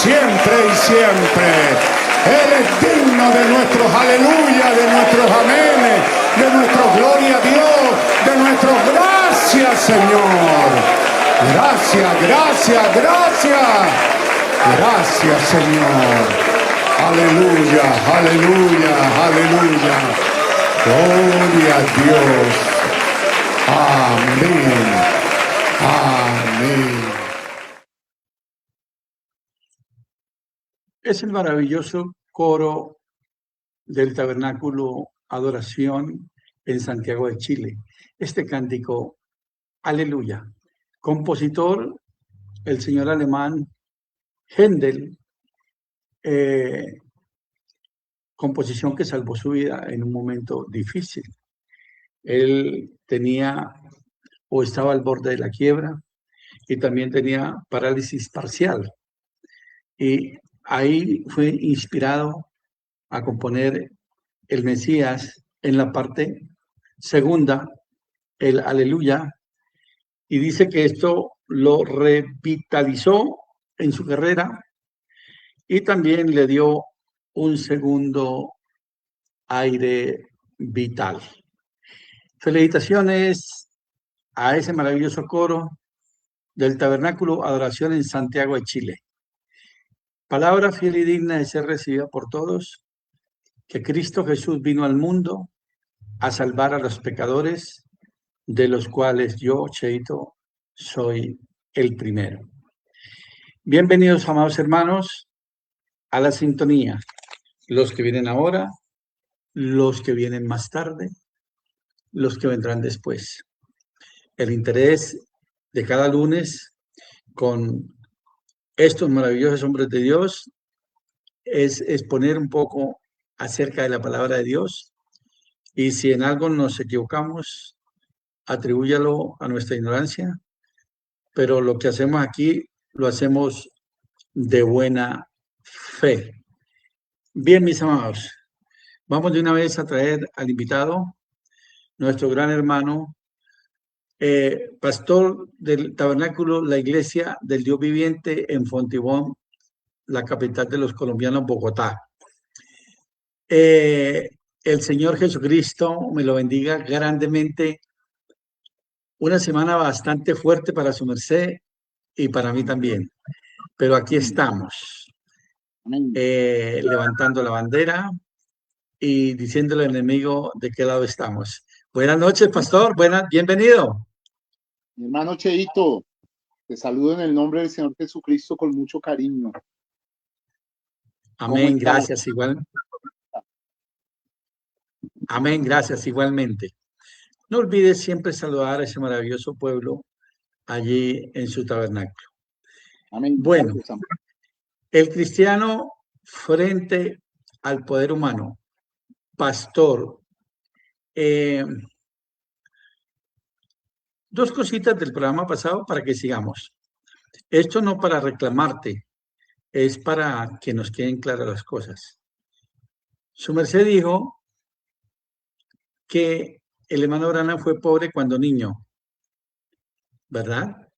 siempre y siempre. Él es digno de nuestros aleluya, de nuestros amenes, de nuestro gloria a Dios, de nuestro gracias, Señor. Gracias, gracias, gracias. Gracias, Señor. Aleluya, aleluya, aleluya. Gloria a Dios. Amén. Amén. Es el maravilloso coro del Tabernáculo Adoración en Santiago de Chile. Este cántico, Aleluya. Compositor, el señor alemán Händel, composición que salvó su vida en un momento difícil. Él tenía o estaba al borde de la quiebra y también tenía parálisis parcial. Y ahí fue inspirado a componer el Mesías en la parte segunda, el Aleluya, y dice que esto lo revitalizó en su carrera y también le dio un segundo aire vital. Felicitaciones a ese maravilloso coro del Tabernáculo Adoración en Santiago de Chile. Palabra fiel y digna de ser recibida por todos, que Cristo Jesús vino al mundo a salvar a los pecadores, de los cuales yo, Cheito, soy el primero. Bienvenidos, amados hermanos, a la sintonía. Los que vienen ahora, los que vienen más tarde, los que vendrán después. El interés de cada lunes con estos maravillosos hombres de Dios es exponer un poco acerca de la palabra de Dios, y si en algo nos equivocamos, atribúyalo a nuestra ignorancia, pero lo que hacemos aquí lo hacemos de buena fe. Bien, mis amados, vamos de una vez a traer al invitado, nuestro gran hermano, pastor del tabernáculo, la iglesia del Dios viviente en Fontibón, la capital de los colombianos, Bogotá. El Señor Jesucristo me lo bendiga grandemente. Una semana bastante fuerte para su merced y para mí también. Pero aquí estamos, levantando la bandera y diciéndole al enemigo de qué lado estamos. Buenas noches, pastor. Bienvenido. Mi hermano Cheito, te saludo en el nombre del Señor Jesucristo con mucho cariño. Amén, gracias igual. Amén, gracias igualmente. No olvides siempre saludar a ese maravilloso pueblo allí en su tabernáculo. Amén. Bueno, Gracias, el cristiano frente al poder humano, pastor. Dos cositas del programa pasado para que sigamos. Esto no para reclamarte, es para que nos queden claras las cosas. Su merced dijo que el hermano Branham fue pobre cuando niño, ¿verdad?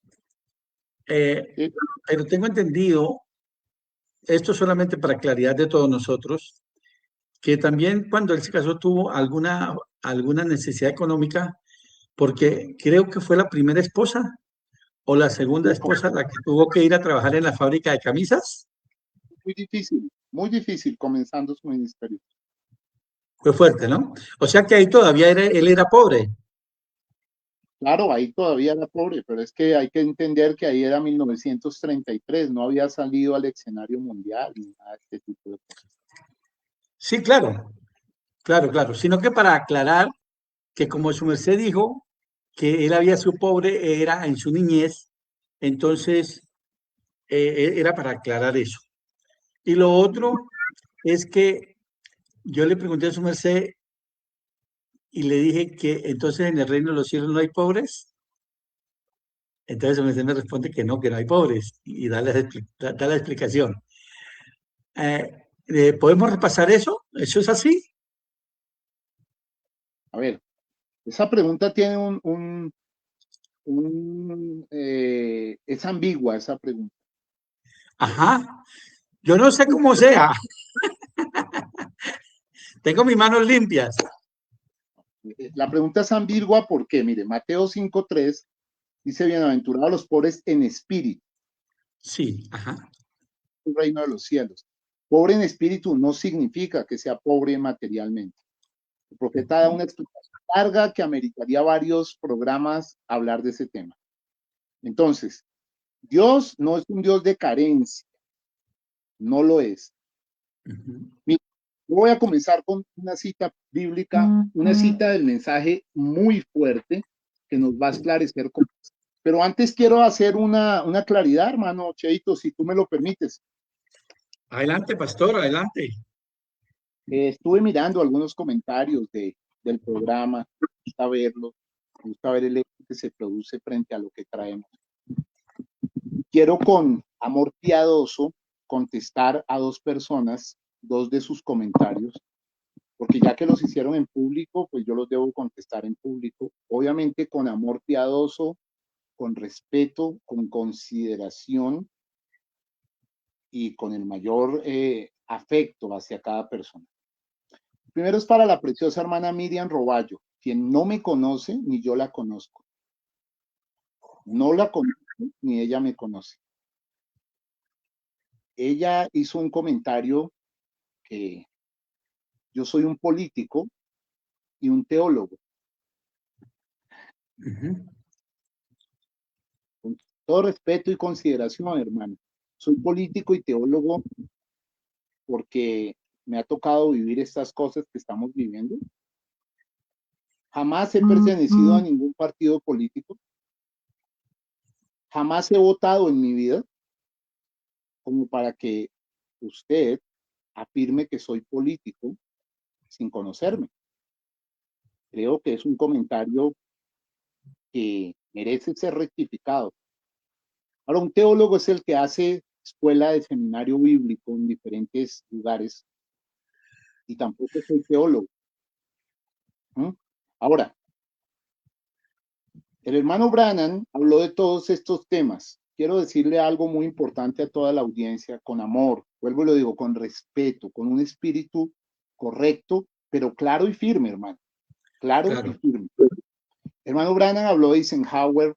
Sí. Pero tengo entendido, esto solamente para claridad de todos nosotros, que también cuando él se casó tuvo alguna necesidad económica, porque creo que fue la primera esposa o la segunda esposa la que tuvo que ir a trabajar en la fábrica de camisas. Muy difícil comenzando su ministerio. Fue fuerte, ¿no? O sea que ahí todavía él era pobre. Claro, ahí todavía era pobre, pero es que hay que entender que ahí era 1933, no había salido al escenario mundial ni nada de este tipo de cosas. Sí, claro, claro. Sino que para aclarar que como su merced dijo que él había sido pobre, era en su niñez, entonces era para aclarar eso. Y lo otro es que yo le pregunté a su merced y le dije que entonces en el reino de los cielos no hay pobres. Entonces su merced me responde que no hay pobres y da la explicación. ¿Podemos repasar eso? ¿Eso es así? A ver, esa pregunta tiene es ambigua esa pregunta. Ajá. Yo no sé cómo sea. Tengo mis manos limpias. La pregunta es ambigua porque, mire, Mateo 5:3 dice, bienaventurados los pobres en espíritu. Sí, ajá. El reino de los cielos. Pobre en espíritu no significa que sea pobre materialmente. El profeta da una explicación larga que ameritaría varios programas hablar de ese tema. Entonces, Dios no es un Dios de carencia, no lo es. Mira, yo voy a comenzar con una cita bíblica, una cita del mensaje muy fuerte que nos va a esclarecer cosas. Pero antes quiero hacer una claridad, hermano Cheito, si tú me lo permites. Adelante, pastor, adelante. Estuve mirando algunos comentarios del programa, me gusta ver el eco que se produce frente a lo que traemos. Quiero con amor piadoso contestar a dos personas dos de sus comentarios, porque ya que los hicieron en público, pues yo los debo contestar en público, obviamente con amor piadoso, con respeto, con consideración y con el mayor afecto hacia cada persona. Primero es para la preciosa hermana Miriam Roballo, quien no me conoce ni yo la conozco. No la conozco ni ella me conoce. Ella hizo un comentario que yo soy un político y un teólogo. Con todo respeto y consideración, hermano. Soy político y teólogo porque me ha tocado vivir estas cosas que estamos viviendo. Jamás he pertenecido a ningún partido político. Jamás he votado en mi vida como para que usted afirme que soy político sin conocerme. Creo que es un comentario que merece ser rectificado. Ahora, un teólogo es el que hace escuela de seminario bíblico en diferentes lugares y tampoco soy teólogo. Ahora, el hermano Branham habló de todos estos temas. Quiero decirle algo muy importante a toda la audiencia, con amor, vuelvo y lo digo, con respeto, con un espíritu correcto, pero claro y firme, hermano. Claro y firme. El hermano Branham habló de Eisenhower,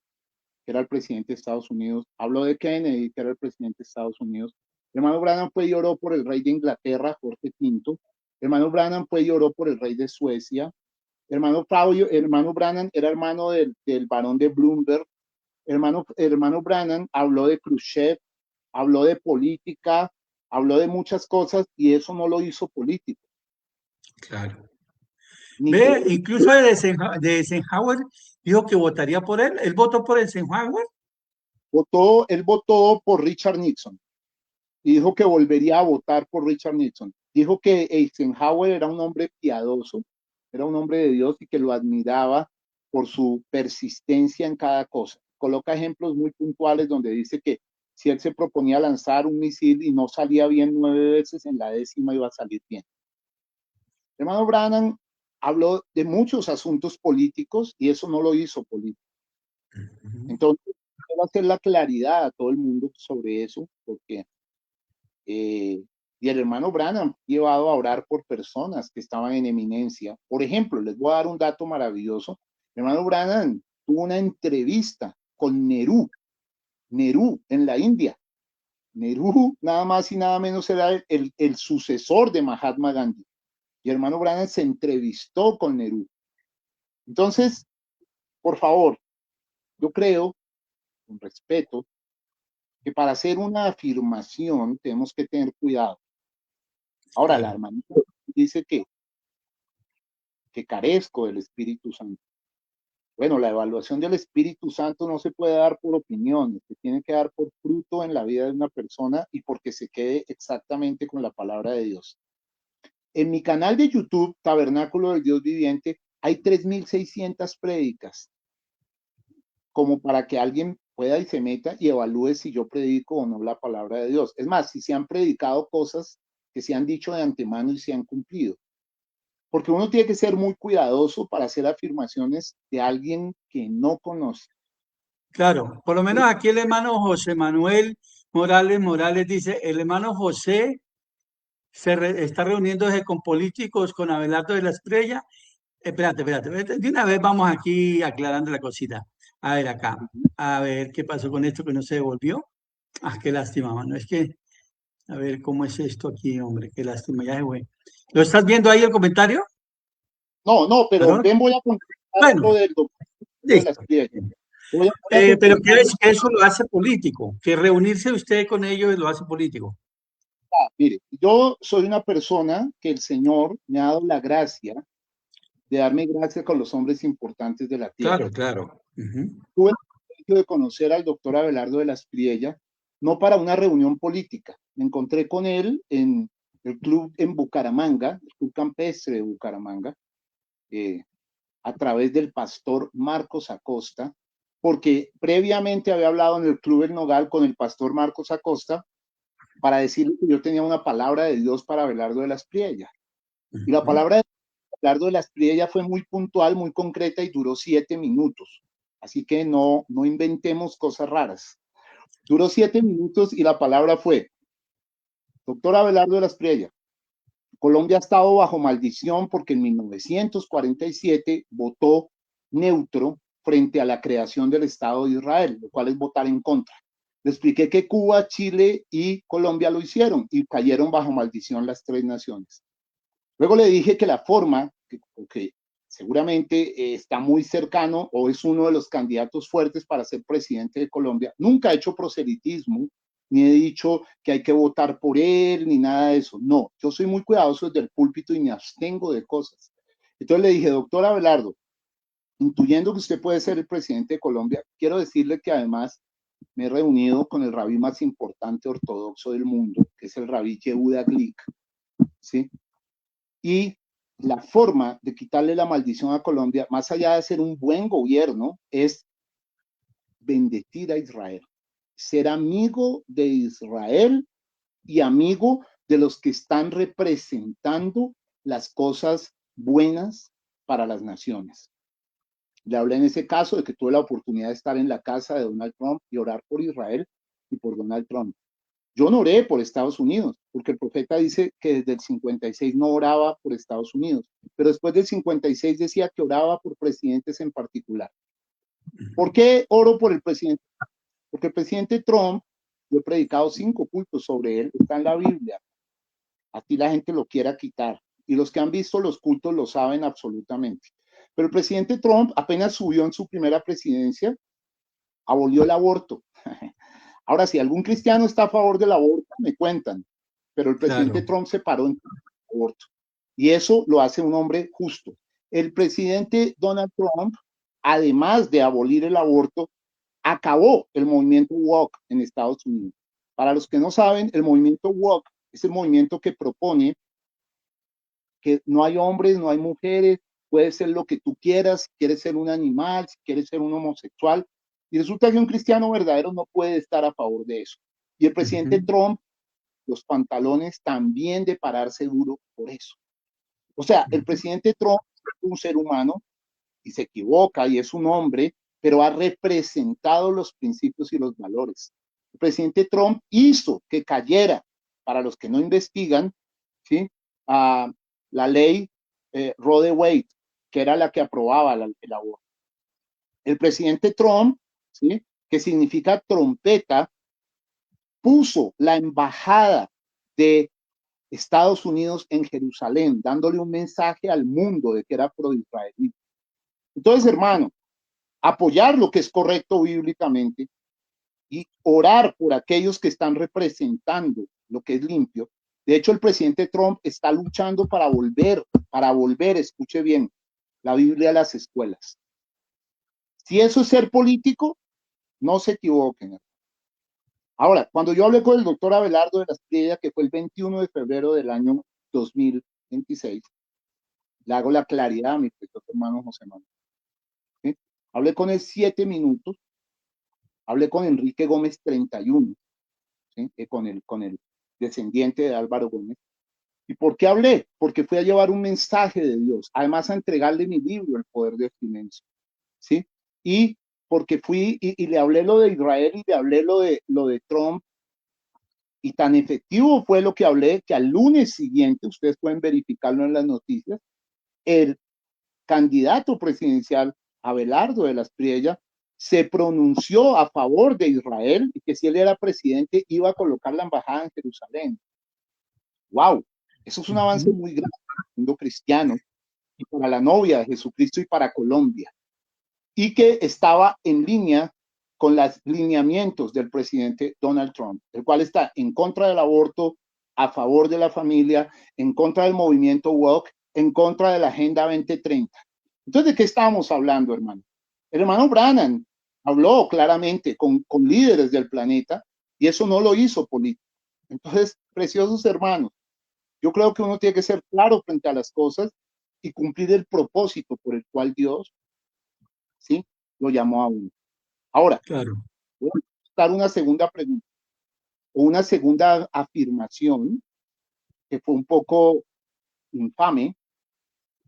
que era el presidente de Estados Unidos, habló de Kennedy, que era el presidente de Estados Unidos. El hermano Branham fue y lloró por el rey de Inglaterra, Jorge V. El hermano Branham fue y lloró por el rey de Suecia. Hermano Branham era hermano del barón de Bloomberg. Hermano Branham habló de Khrushchev, habló de política, habló de muchas cosas y eso no lo hizo político. Claro. Ve, incluso de Eisenhower dijo que votaría por él. ¿Él votó por Eisenhower? Él votó por Richard Nixon y dijo que volvería a votar por Richard Nixon. Dijo que Eisenhower era un hombre piadoso, era un hombre de Dios y que lo admiraba por su persistencia en cada cosa. Coloca ejemplos muy puntuales donde dice que si él se proponía lanzar un misil y no salía bien 9 veces, en la 10ª iba a salir bien. El hermano Branham habló de muchos asuntos políticos y eso no lo hizo político. Entonces, quiero hacer la claridad a todo el mundo sobre eso, porque y el hermano Branham llevado a orar por personas que estaban en eminencia. Por ejemplo, les voy a dar un dato maravilloso. El hermano Branham tuvo una entrevista con Nehru en la India. Nehru nada más y nada menos era el sucesor de Mahatma Gandhi. Y el hermano Branham se entrevistó con Nehru. Entonces, por favor, yo creo, con respeto, que para hacer una afirmación tenemos que tener cuidado. Ahora, la hermanita dice que carezco del Espíritu Santo. Bueno, la evaluación del Espíritu Santo no se puede dar por opiniones, se tiene que dar por fruto en la vida de una persona y porque se quede exactamente con la palabra de Dios. En mi canal de YouTube, Tabernáculo del Dios Viviente, hay 3,600 prédicas, como para que alguien pueda y se meta y evalúe si yo predico o no la palabra de Dios. Es más, si se han predicado cosas que se han dicho de antemano y se han cumplido. Porque uno tiene que ser muy cuidadoso para hacer afirmaciones de alguien que no conoce. Claro, por lo menos aquí el hermano José Manuel Morales dice, el hermano José está reuniéndose con políticos, con Abelardo de la Estrella. Espérate, de una vez vamos aquí aclarando la cosita. A ver acá, a ver qué pasó con esto que no se devolvió. Ah, qué lástima, mano, es que, a ver cómo es esto aquí, hombre, qué lástima, ya se fue. ¿Lo estás viendo ahí el comentario? No, pero ven, voy a contestar lo del doctor de la Estrella. Pero que eso lo hace político, que reunirse usted con ellos lo hace político. Mire, yo soy una persona que el Señor me ha dado la gracia de darme gracia con los hombres importantes de la tierra. Claro. Tuve el privilegio de conocer al doctor Abelardo de la Espriella, no para una reunión política. Me encontré con él en el club en Bucaramanga, el club campestre de Bucaramanga, a través del pastor Marcos Acosta, porque previamente había hablado en el club El Nogal con el pastor Marcos Acosta para decirle que yo tenía una palabra de Dios para Abelardo de la Espriella. Y la palabra de Abelardo de la Espriella fue muy puntual, muy concreta y duró 7 minutos. Así que no inventemos cosas raras. Duró 7 minutos y la palabra fue: doctor Abelardo de la Espriella, Colombia ha estado bajo maldición porque en 1947 votó neutro frente a la creación del Estado de Israel, lo cual es votar en contra. Le expliqué que Cuba, Chile y Colombia lo hicieron y cayeron bajo maldición las 3 naciones. Luego le dije que la forma, que seguramente está muy cercano o es uno de los candidatos fuertes para ser presidente de Colombia, nunca ha hecho proselitismo, ni he dicho que hay que votar por él, ni nada de eso. No, yo soy muy cuidadoso desde el púlpito y me abstengo de cosas. Entonces le dije: doctor Abelardo, intuyendo que usted puede ser el presidente de Colombia, quiero decirle que además me he reunido con el rabí más importante ortodoxo del mundo, que es el rabí Yehuda Glick, ¿sí? Y la forma de quitarle la maldición a Colombia, más allá de ser un buen gobierno, es bendecir a Israel, ser amigo de Israel y amigo de los que están representando las cosas buenas para las naciones. Le hablé en ese caso de que tuve la oportunidad de estar en la casa de Donald Trump y orar por Israel y por Donald Trump. Yo no oré por Estados Unidos, porque el profeta dice que desde el 56 no oraba por Estados Unidos, pero después del 56 decía que oraba por presidentes en particular. ¿Por qué oro por el presidente? Porque el presidente Trump, yo he predicado 5 cultos sobre él, está en la Biblia. Aquí la gente lo quiera quitar, y los que han visto los cultos lo saben absolutamente. Pero el presidente Trump apenas subió en su primera presidencia, abolió el aborto. Ahora, si algún cristiano está a favor del aborto, me cuentan, pero el presidente Trump se paró en contra del aborto. Y eso lo hace un hombre justo. El presidente Donald Trump, además de abolir el aborto, acabó el movimiento woke en Estados Unidos. Para los que no saben, el movimiento woke es el movimiento que propone que no hay hombres, no hay mujeres, puedes ser lo que tú quieras, si quieres ser un animal, si quieres ser un homosexual. Y resulta que un cristiano verdadero no puede estar a favor de eso. Y el presidente Trump, los pantalones también de pararse duro por eso. O sea, el presidente Trump es un ser humano y se equivoca y es un hombre, pero ha representado los principios y los valores. El presidente Trump hizo que cayera, para los que no investigan, ¿sí? La ley Roe v. Wade, que era la que aprobaba el aborto. El presidente Trump, ¿sí?, que significa trompeta, puso la embajada de Estados Unidos en Jerusalén, dándole un mensaje al mundo de que era pro-israelí. Entonces, hermano, apoyar lo que es correcto bíblicamente y orar por aquellos que están representando lo que es limpio. De hecho, el presidente Trump está luchando para volver, escuche bien, la Biblia a las escuelas. Si eso es ser político, no se equivoquen. Ahora, cuando yo hablé con el doctor Abelardo de la Espriella, que fue el 21 de febrero del año 2026, le hago la claridad a mi precioso hermano José Manuel. ¿Sí? Hablé con él 7 minutos, hablé con Enrique Gómez 31, ¿sí?, con el descendiente de Álvaro Gómez. ¿Y por qué hablé? Porque fui a llevar un mensaje de Dios, además a entregarle mi libro, El Poder del Silencio, ¿sí? Y porque fui y le hablé lo de Israel y le hablé lo de Trump, y tan efectivo fue lo que hablé que al lunes siguiente, ustedes pueden verificarlo en las noticias, el candidato presidencial Abelardo de la Espriella se pronunció a favor de Israel y que si él era presidente iba a colocar la embajada en Jerusalén. ¡Wow! Eso es un avance muy grande para el mundo cristiano y para la novia de Jesucristo y para Colombia. Y que estaba en línea con los lineamientos del presidente Donald Trump, el cual está en contra del aborto, a favor de la familia, en contra del movimiento woke, en contra de la Agenda 2030. Entonces, ¿de qué estábamos hablando, hermano? El hermano Branham habló claramente con líderes del planeta y eso no lo hizo político. Entonces, preciosos hermanos, yo creo que uno tiene que ser claro frente a las cosas y cumplir el propósito por el cual Dios, ¿sí?, lo llamó a uno. Ahora, voy a dar una segunda pregunta. o una segunda afirmación que fue un poco infame,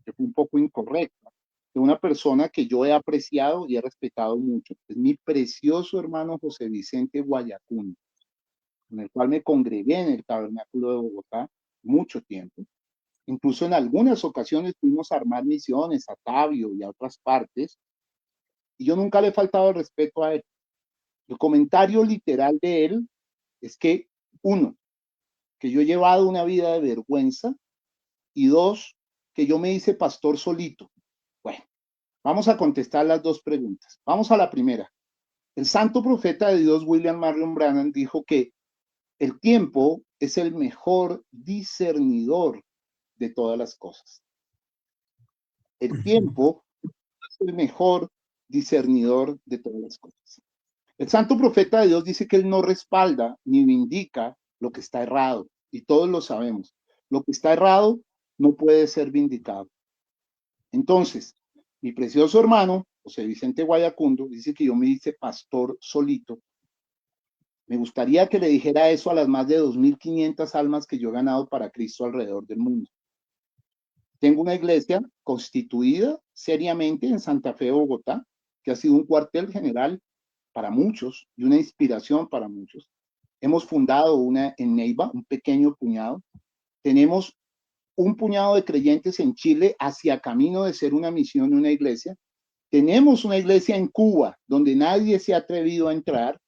que fue un poco incorrecta, de una persona que yo he apreciado y he respetado mucho. Es mi precioso hermano José Vicente Guayacuno, con el cual me congregué en el Tabernáculo de Bogotá mucho tiempo. Incluso en algunas ocasiones fuimos a armar misiones a Tabio y a otras partes, y yo nunca le he faltado el respeto a él. El comentario literal de él es que, uno, que yo he llevado una vida de vergüenza, y dos, que yo me hice pastor solito. Bueno, vamos a contestar las dos preguntas. Vamos a la primera. El santo profeta de Dios, William Marion Branham, dijo que el tiempo es el mejor discernidor de todas las cosas. El tiempo es el mejor discernidor de todas las cosas. El santo profeta de Dios dice que él no respalda ni vindica lo que está errado, y todos lo sabemos. Lo que está errado no puede ser vindicado. Entonces, mi precioso hermano, José Vicente Guayacundo, dice que yo me hice pastor solito. Me gustaría que le dijera eso a las más de 2.500 almas que yo he ganado para Cristo alrededor del mundo. Tengo una iglesia constituida seriamente en Santa Fe, Bogotá, que ha sido un cuartel general para muchos y una inspiración para muchos. Hemos fundado una en Neiva, un pequeño puñado. Tenemos un puñado de creyentes en Chile hacia camino de ser una misión y una iglesia. Tenemos una iglesia en Cuba donde nadie se ha atrevido a entrar.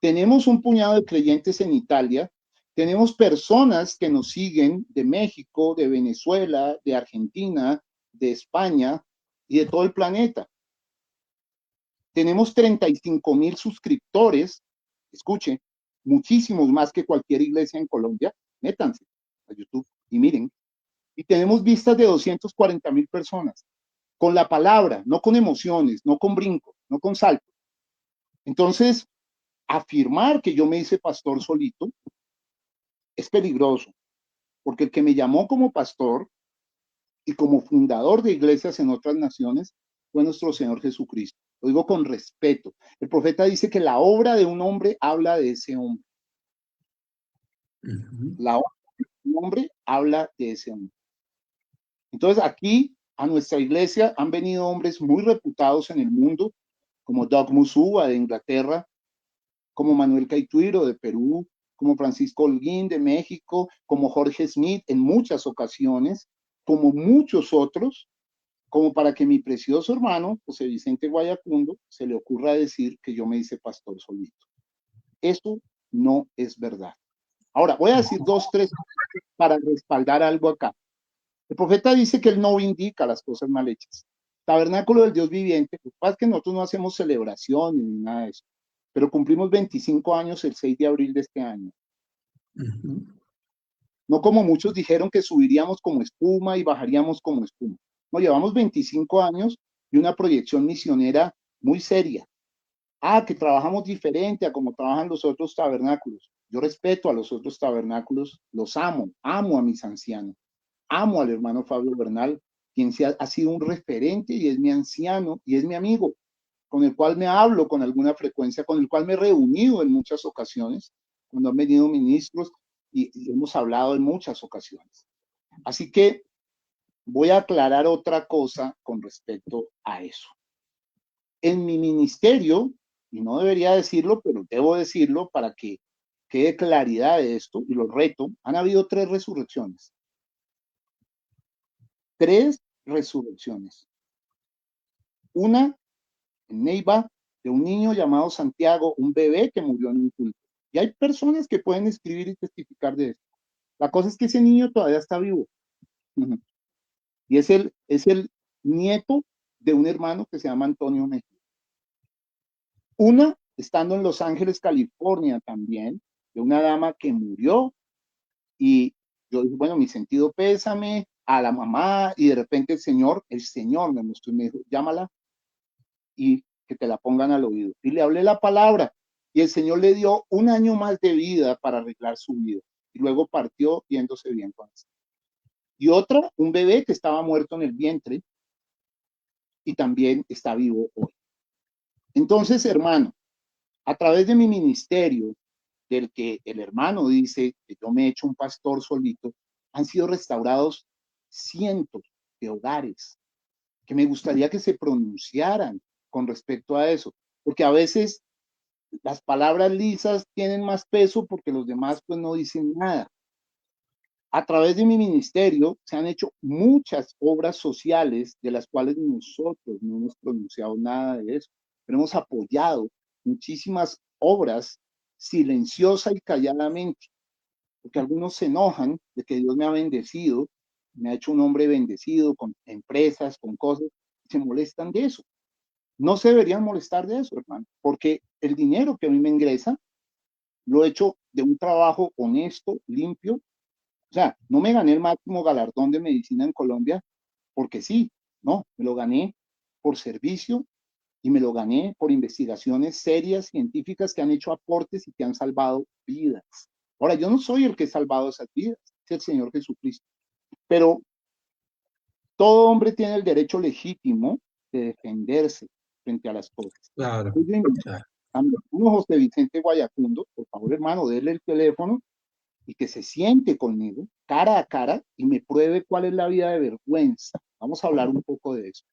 Tenemos un puñado de creyentes en Italia. Tenemos personas que nos siguen de México, de Venezuela, de Argentina, de España y de todo el planeta. Tenemos 35,000 suscriptores. Escuche, muchísimos más que cualquier iglesia en Colombia. Métanse a YouTube y miren. Y tenemos vistas de 240,000 personas. Con la palabra, no con emociones, no con brinco, no con salto. Entonces, afirmar que yo me hice pastor solito es peligroso, porque el que me llamó como pastor y como fundador de iglesias en otras naciones fue nuestro Señor Jesucristo. Lo digo con respeto. El profeta dice que la obra de un hombre habla de ese hombre. La obra de un hombre habla de ese hombre. Entonces, aquí a nuestra iglesia han venido hombres muy reputados en el mundo, como Doug Musuba de Inglaterra, como Manuel Caituiro de Perú, como Francisco Holguín de México, como Jorge Smith en muchas ocasiones, como muchos otros, como para que mi precioso hermano, José Vicente Guayacundo, se le ocurra decir que yo me hice pastor solito. Eso no es verdad. Ahora, voy a decir 2, 3 para respaldar algo acá. El profeta dice que él no indica las cosas mal hechas. Tabernáculo del Dios viviente, lo que pasa es que nosotros no hacemos celebración ni nada de eso, pero cumplimos 25 años el 6 de abril de este año. No como muchos dijeron que subiríamos como espuma y bajaríamos como espuma. No, llevamos 25 años y una proyección misionera muy seria. Que trabajamos diferente a como trabajan los otros tabernáculos. Yo respeto a los otros tabernáculos, los amo a mis ancianos. Amo al hermano Fabio Bernal, quien ha sido un referente y es mi anciano y es mi amigo, con el cual me hablo con alguna frecuencia, con el cual me he reunido en muchas ocasiones, cuando han venido ministros y hemos hablado en muchas ocasiones. Así que voy a aclarar otra cosa con respecto a eso. En mi ministerio, y no debería decirlo, pero debo decirlo para que quede claridad de esto, y lo reto, han habido 3 resurrecciones. 3 resurrecciones. Una en Neiva, de un niño llamado Santiago, un bebé que murió en un culto. Y hay personas que pueden escribir y testificar de esto. La cosa es que ese niño todavía está vivo. Y es el nieto de un hermano que se llama Antonio Mejía. Una, estando en Los Ángeles, California también, de una dama que murió. Y yo dije, bueno, mi sentido pésame a la mamá, y de repente el Señor me mostró y me dijo, llámala y que te la pongan al oído. Y le hablé la palabra y el Señor le dio 1 año más de vida para arreglar su vida. Y luego partió viéndose bien con eso. Y otra, un bebé que estaba muerto en el vientre y también está vivo hoy. Entonces, hermano, a través de mi ministerio del que el hermano dice que yo me he hecho un pastor solito, han sido restaurados cientos de hogares que me gustaría que se pronunciaran con respecto a eso, porque a veces las palabras lisas tienen más peso porque los demás pues no dicen nada. A través de mi ministerio se han hecho muchas obras sociales de las cuales nosotros no hemos pronunciado nada de eso, pero hemos apoyado muchísimas obras silenciosa y calladamente, porque algunos se enojan de que Dios me ha bendecido, me ha hecho un hombre bendecido con empresas, con cosas, se molestan de eso. No se deberían molestar de eso, hermano, porque el dinero que a mí me ingresa lo he hecho de un trabajo honesto, limpio. O sea, no me gané el máximo galardón de medicina en Colombia porque sí, no, me lo gané por servicio y me lo gané por investigaciones serias, científicas que han hecho aportes y que han salvado vidas. Ahora, yo no soy el que he salvado esas vidas, es el Señor Jesucristo, pero todo hombre tiene el derecho legítimo de defenderse frente a las cosas. Claro, Entonces, claro. a mi hermano José Vicente Guayacundo, por favor, hermano, déle el teléfono y que se siente conmigo cara a cara y me pruebe cuál es la vida de vergüenza. Vamos a hablar un poco de eso.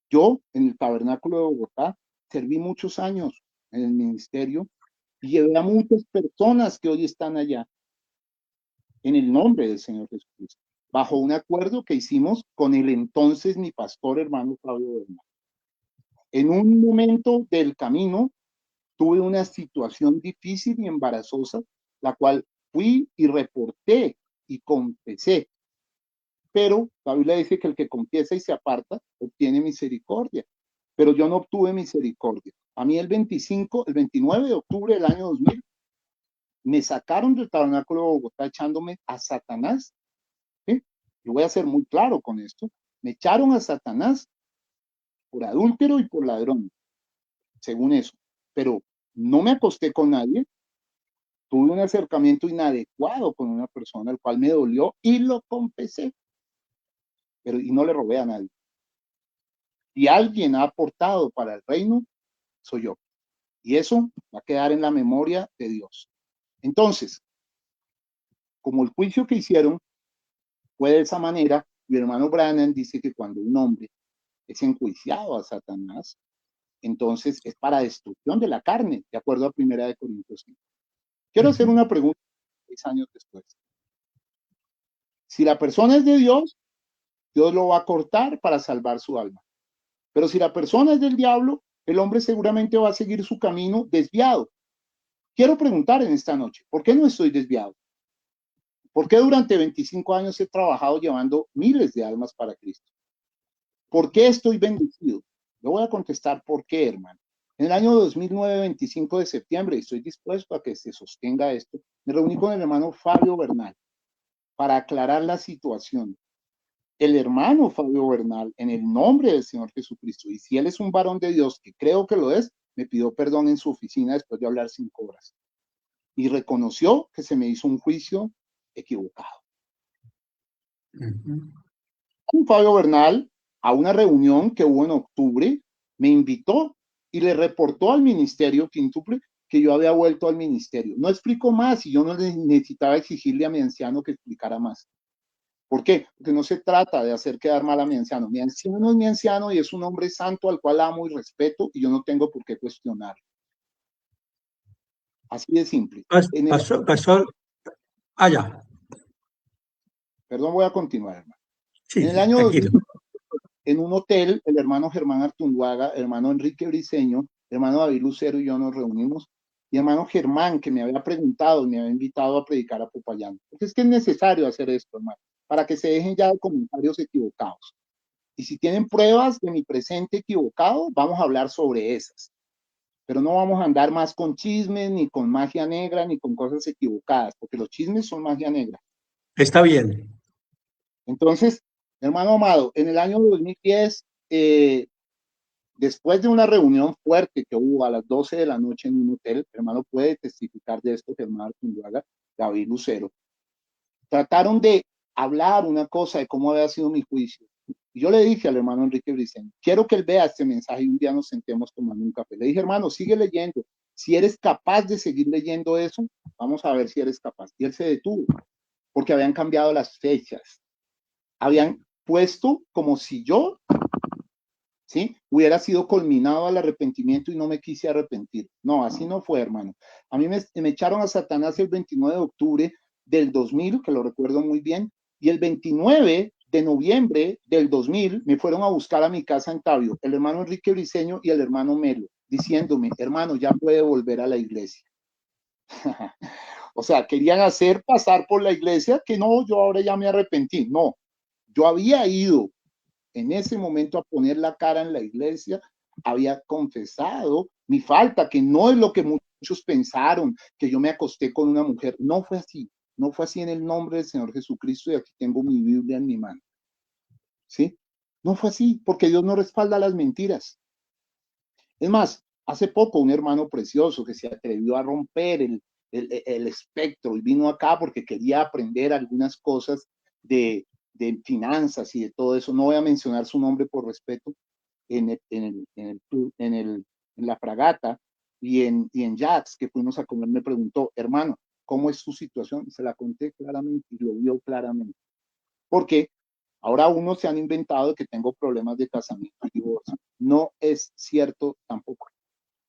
Yo, en el Tabernáculo de Bogotá, serví muchos años en el ministerio y llevé a muchas personas que hoy están allá en el nombre del Señor Jesucristo, bajo un acuerdo que hicimos con el entonces mi pastor hermano Fabio Bernal. En un momento del camino tuve una situación difícil y embarazosa, la cual fui y reporté y confesé. Pero la Biblia dice que el que confiesa y se aparta obtiene misericordia. Pero yo no obtuve misericordia. A mí el 29 de octubre del año 2000, me sacaron del Tabernáculo de Bogotá echándome a Satanás. ¿Sí? Yo voy a ser muy claro con esto. Me echaron a Satanás por adúltero y por ladrón, según eso. Pero no me acosté con nadie, tuve un acercamiento inadecuado con una persona, el cual me dolió y lo confesé, pero y no le robé a nadie. Si alguien ha aportado para el reino, soy yo. Y eso va a quedar en la memoria de Dios. Entonces, como el juicio que hicieron fue de esa manera, mi hermano Branham dice que cuando un hombre es enjuiciado a Satanás, entonces es para destrucción de la carne, de acuerdo a 1 Corintios 5. Quiero hacer una pregunta 6 años después. Si la persona es de Dios, Dios lo va a cortar para salvar su alma. Pero si la persona es del diablo, el hombre seguramente va a seguir su camino desviado. Quiero preguntar en esta noche, ¿por qué no estoy desviado? ¿Por qué durante 25 años he trabajado llevando miles de almas para Cristo? ¿Por qué estoy bendecido? Le voy a contestar por qué, hermano. En el año 2009, 25 de septiembre, y estoy dispuesto a que se sostenga esto, me reuní con el hermano Fabio Bernal para aclarar la situación. El hermano Fabio Bernal, en el nombre del Señor Jesucristo, y si él es un varón de Dios, que creo que lo es, me pidió perdón en su oficina después de hablar 5 horas. Y reconoció que se me hizo un juicio equivocado. Fabio Bernal, a una reunión que hubo en octubre, me invitó y le reportó al ministerio quíntuple que yo había vuelto al ministerio. No explicó más y yo no necesitaba exigirle a mi anciano que explicara más. ¿Por qué? Porque no se trata de hacer quedar mal a mi anciano. Mi anciano es mi anciano y es un hombre santo al cual amo y respeto y yo no tengo por qué cuestionarlo. Así de simple. Pastor, allá. Perdón, voy a continuar, hermano. Sí, en el año tranquilo. 2000, en un hotel, el hermano Germán Artunduaga, hermano Enrique Briceño, hermano David Lucero y yo nos reunimos. Y hermano Germán, que me había preguntado, me había invitado a predicar a Popayán. Porque es que es necesario hacer esto, hermano, para que se dejen ya de comentarios equivocados. Y si tienen pruebas de mi presente equivocado, vamos a hablar sobre esas. Pero no vamos a andar más con chismes, ni con magia negra, ni con cosas equivocadas, porque los chismes son magia negra. Está bien. Entonces, hermano amado, en el año 2010, después de una reunión fuerte que hubo a las 12 de la noche en un hotel, hermano puede testificar de esto, Germán Artunduaga, David Lucero, trataron de hablar una cosa de cómo había sido mi juicio. Y yo le dije al hermano Enrique Briceño, quiero que él vea este mensaje y un día nos sentemos tomando un café. Le dije, hermano, sigue leyendo, si eres capaz de seguir leyendo eso, vamos a ver si eres capaz. Y él se detuvo, porque habían cambiado las fechas. Habían puesto como si yo, ¿sí?, hubiera sido culminado al arrepentimiento y no me quise arrepentir. No, así no fue, hermano. A mí me echaron a Satanás el 29 de octubre del 2000, que lo recuerdo muy bien, y el 29 de noviembre del 2000 me fueron a buscar a mi casa en Tabio, el hermano Enrique Briceño y el hermano Melo, diciéndome, hermano, ya puede volver a la iglesia. O sea, querían hacer pasar por la iglesia que no, yo ahora ya me arrepentí. No, yo había ido en ese momento a poner la cara en la iglesia, había confesado mi falta, que no es lo que muchos pensaron, que yo me acosté con una mujer. No fue así, no fue así en el nombre del Señor Jesucristo, y aquí tengo mi Biblia en mi mano. ¿Sí? No fue así, porque Dios no respalda las mentiras. Es más, hace poco un hermano precioso que se atrevió a romper el espectro y vino acá porque quería aprender algunas cosas de finanzas y de todo eso. No voy a mencionar su nombre por respeto. En la fragata y en Jax, que fuimos a comer, me preguntó, hermano, ¿cómo es su situación? Y se la conté claramente y lo vio claramente. Porque ahora unos se han inventado que tengo problemas de casamiento y divorcio. No es cierto tampoco.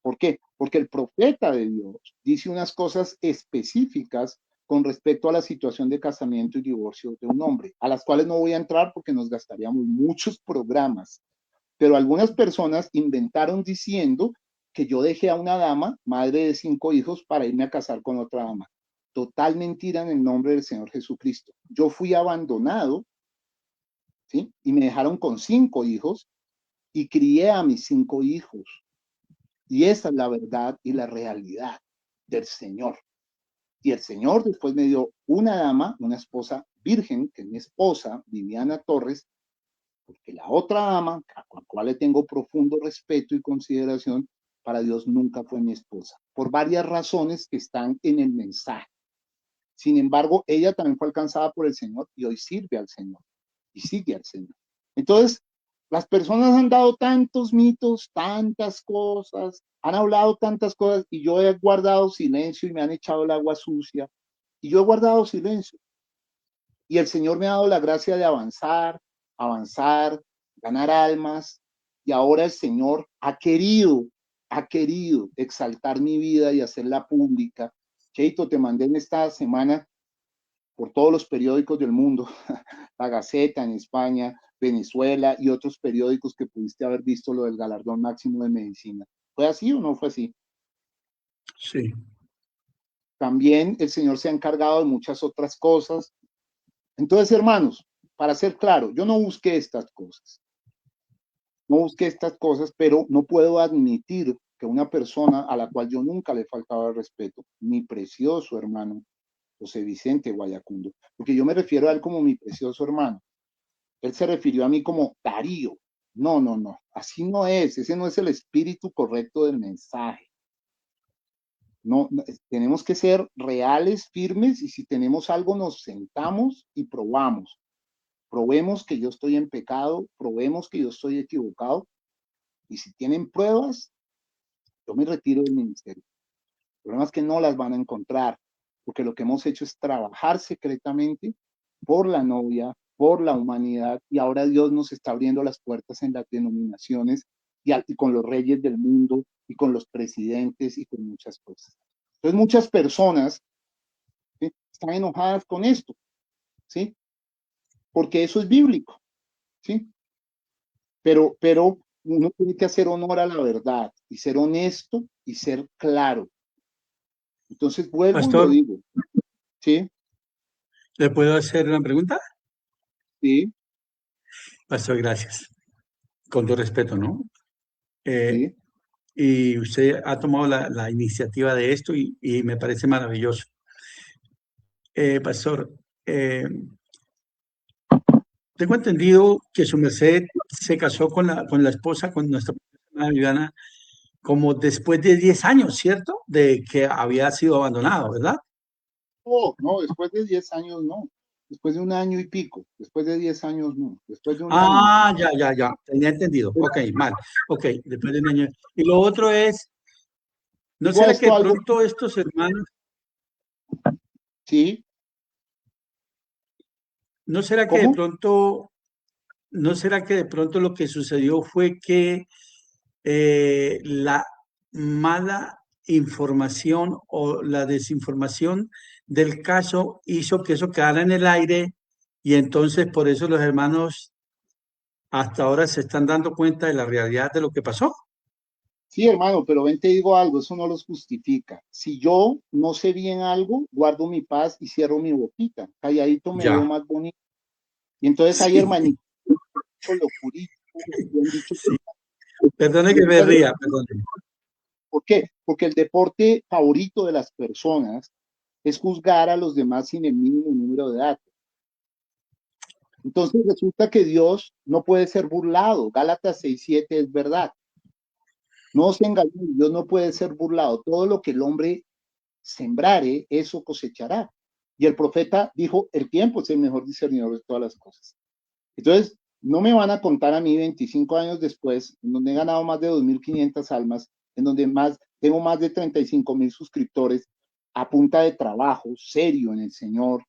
¿Por qué? Porque el profeta de Dios dice unas cosas específicas con respecto a la situación de casamiento y divorcio de un hombre, a las cuales no voy a entrar porque nos gastaríamos muchos programas. Pero algunas personas inventaron diciendo que yo dejé a una dama, madre de 5 hijos, para irme a casar con otra dama. Total mentira en el nombre del Señor Jesucristo. Yo fui abandonado, ¿sí? Y me dejaron con 5 hijos y crié a mis 5 hijos. Y esa es la verdad y la realidad del Señor. Y el Señor después me dio una dama, una esposa virgen, que es mi esposa, Viviana Torres, porque la otra dama, a la cual le tengo profundo respeto y consideración, para Dios nunca fue mi esposa, por varias razones que están en el mensaje. Sin embargo, ella también fue alcanzada por el Señor y hoy sirve al Señor y sigue al Señor. Entonces, las personas han dado tantos mitos, tantas cosas, han hablado tantas cosas y yo he guardado silencio y me han echado el agua sucia y yo he guardado silencio. Y el Señor me ha dado la gracia de avanzar, ganar almas, y ahora el Señor ha querido exaltar mi vida y hacerla pública. Cheito, te mandé en esta semana por todos los periódicos del mundo, La Gaceta en España, Venezuela y otros periódicos que pudiste haber visto lo del galardón máximo de medicina. ¿Fue así o no fue así? Sí. También el Señor se ha encargado de muchas otras cosas. Entonces, hermanos, para ser claro, yo no busqué estas cosas. No busqué estas cosas, pero no puedo admitir que una persona a la cual yo nunca le faltaba el respeto, mi precioso hermano José Vicente Guayacundo, porque yo me refiero a él como mi precioso hermano. Él se refirió a mí como Darío. No, no, no. Así no es. Ese no es el espíritu correcto del mensaje. No, tenemos que ser reales, firmes, y si tenemos algo nos sentamos y probamos. Probemos que yo estoy en pecado, probemos que yo estoy equivocado, y si tienen pruebas, yo me retiro del ministerio. El problema es que no las van a encontrar, porque lo que hemos hecho es trabajar secretamente por la novia, por la humanidad, y ahora Dios nos está abriendo las puertas en las denominaciones y con los reyes del mundo y con los presidentes y con muchas cosas. Entonces muchas personas, ¿sí?, están enojadas con esto, ¿sí? Porque eso es bíblico, ¿sí? Pero uno tiene que hacer honor a la verdad y ser honesto y ser claro. Entonces vuelvo y lo Pastor, digo, ¿sí? ¿le puedo hacer una pregunta? Sí, Pastor, gracias. Con todo respeto, ¿no? Eh, sí. y usted ha tomado la iniciativa de esto y me parece maravilloso. Pastor, tengo entendido que su merced se casó con la esposa, con nuestra hermana Viviana, como después de 10 años, ¿cierto? De que había sido abandonado, ¿verdad? No, no, después de 10 años no. Después de un año y pico. Después de 10 años no. Después de un año. Ah, ya, tenía entendido. Ok, mal. Ok, después de un año. Y lo otro es, ¿No Digo será que esto de algo, pronto estos hermanos, sí, no será que de ¿cómo? pronto, no será que de pronto lo que sucedió fue que la mala información o la desinformación del caso hizo que eso quedara en el aire y entonces por eso los hermanos hasta ahora se están dando cuenta de la realidad de lo que pasó? Sí, hermano, pero ven, te digo algo, eso no los justifica. Si yo no sé bien algo, guardo mi paz y cierro mi boquita. Calladito me veo Ya, más bonito. Y entonces hay sí, hermanitos locuritos que han dicho, sí. Perdone que me ría, perdone. ¿por qué? Porque el deporte favorito de las personas es juzgar a los demás sin el mínimo número de datos. Entonces resulta que Dios no puede ser burlado. Gálatas 6:7 es verdad. No se engañen, Dios no puede ser burlado. Todo lo que el hombre sembrare, eso cosechará. Y el profeta dijo, el tiempo es el mejor discernidor de todas las cosas. Entonces, no me van a contar a mí 25 años después, en donde he ganado más de 2.500 almas, en donde tengo más de 35.000 suscriptores, a punta de trabajo serio en el Señor,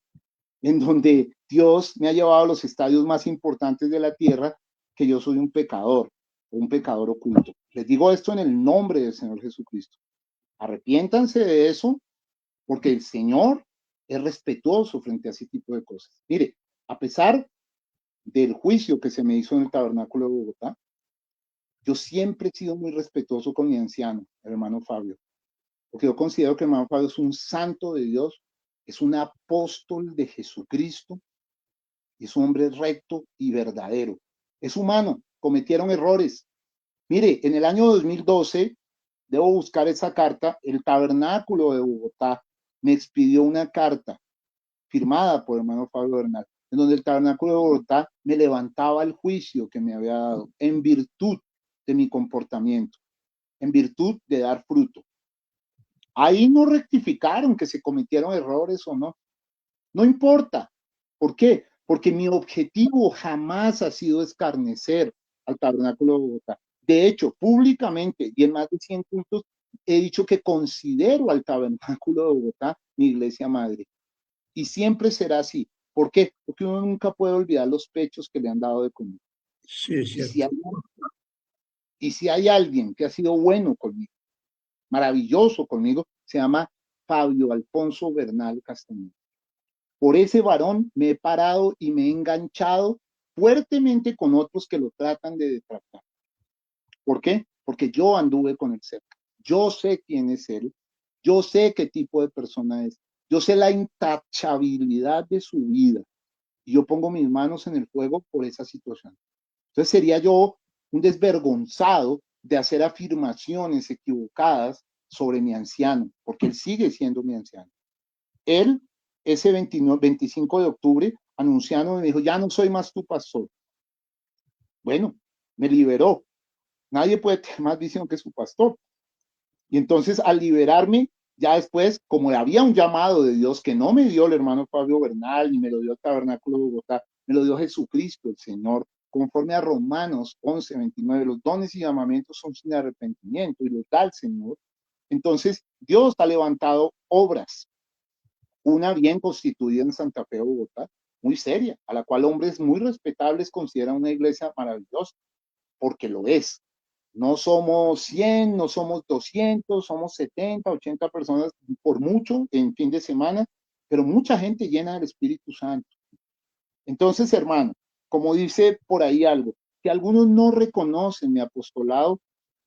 en donde Dios me ha llevado a los estadios más importantes de la tierra, que yo soy un pecador oculto. Les digo esto en el nombre del Señor Jesucristo. Arrepiéntanse de eso, porque el Señor es respetuoso frente a ese tipo de cosas. Mire, a pesar del juicio que se me hizo en el tabernáculo de Bogotá, yo siempre he sido muy respetuoso con mi anciano, el hermano Fabio, porque yo considero que el hermano Fabio es un santo de Dios, es un apóstol de Jesucristo, es un hombre recto y verdadero. Es humano, cometieron errores. Mire, en el año 2012, debo buscar esa carta, el tabernáculo de Bogotá me expidió una carta firmada por el hermano Fabio Bernal, en donde el tabernáculo de Bogotá me levantaba el juicio que me había dado en virtud de mi comportamiento, en virtud de dar fruto. Ahí no rectificaron que se cometieron errores o no. No importa. ¿Por qué? Porque mi objetivo jamás ha sido escarnecer al tabernáculo de Bogotá. De hecho, públicamente y en más de 100 puntos, he dicho que considero al tabernáculo de Bogotá mi iglesia madre. Y siempre será así. ¿Por qué? Porque uno nunca puede olvidar los pechos que le han dado de comer. Sí, es Y si cierto. hay, y si hay alguien que ha sido bueno conmigo, maravilloso conmigo, se llama Fabio Alfonso Bernal Castañeda. Por ese varón me he parado y me he enganchado fuertemente con otros que lo tratan de detractar. ¿Por qué? Porque yo anduve con él cerca. Yo sé quién es él. Yo sé qué tipo de persona es. Yo sé la intachabilidad de su vida. Y yo pongo mis manos en el fuego por esa situación. Entonces sería yo un desvergonzado de hacer afirmaciones equivocadas sobre mi anciano, porque él sigue siendo mi anciano. Él, ese 29, 25 de octubre, anunciando, me dijo, ya no soy más tu pastor. Bueno, me liberó. Nadie puede tener más visión que su pastor. Y entonces, al liberarme, ya después, como había un llamado de Dios que no me dio el hermano Fabio Bernal, ni me lo dio el Tabernáculo de Bogotá, me lo dio Jesucristo, el Señor, conforme a Romanos 11:29, los dones y llamamientos son sin arrepentimiento y los da el Señor. Entonces, Dios ha levantado obras, una bien constituida en Santa Fe, Bogotá, muy seria, a la cual hombres muy respetables consideran una iglesia maravillosa, porque lo es. No somos 100, no somos 200, somos 70, 80 personas por mucho en fin de semana, pero mucha gente llena del Espíritu Santo. Entonces, hermano, como dice por ahí algo, que algunos no reconocen mi apostolado,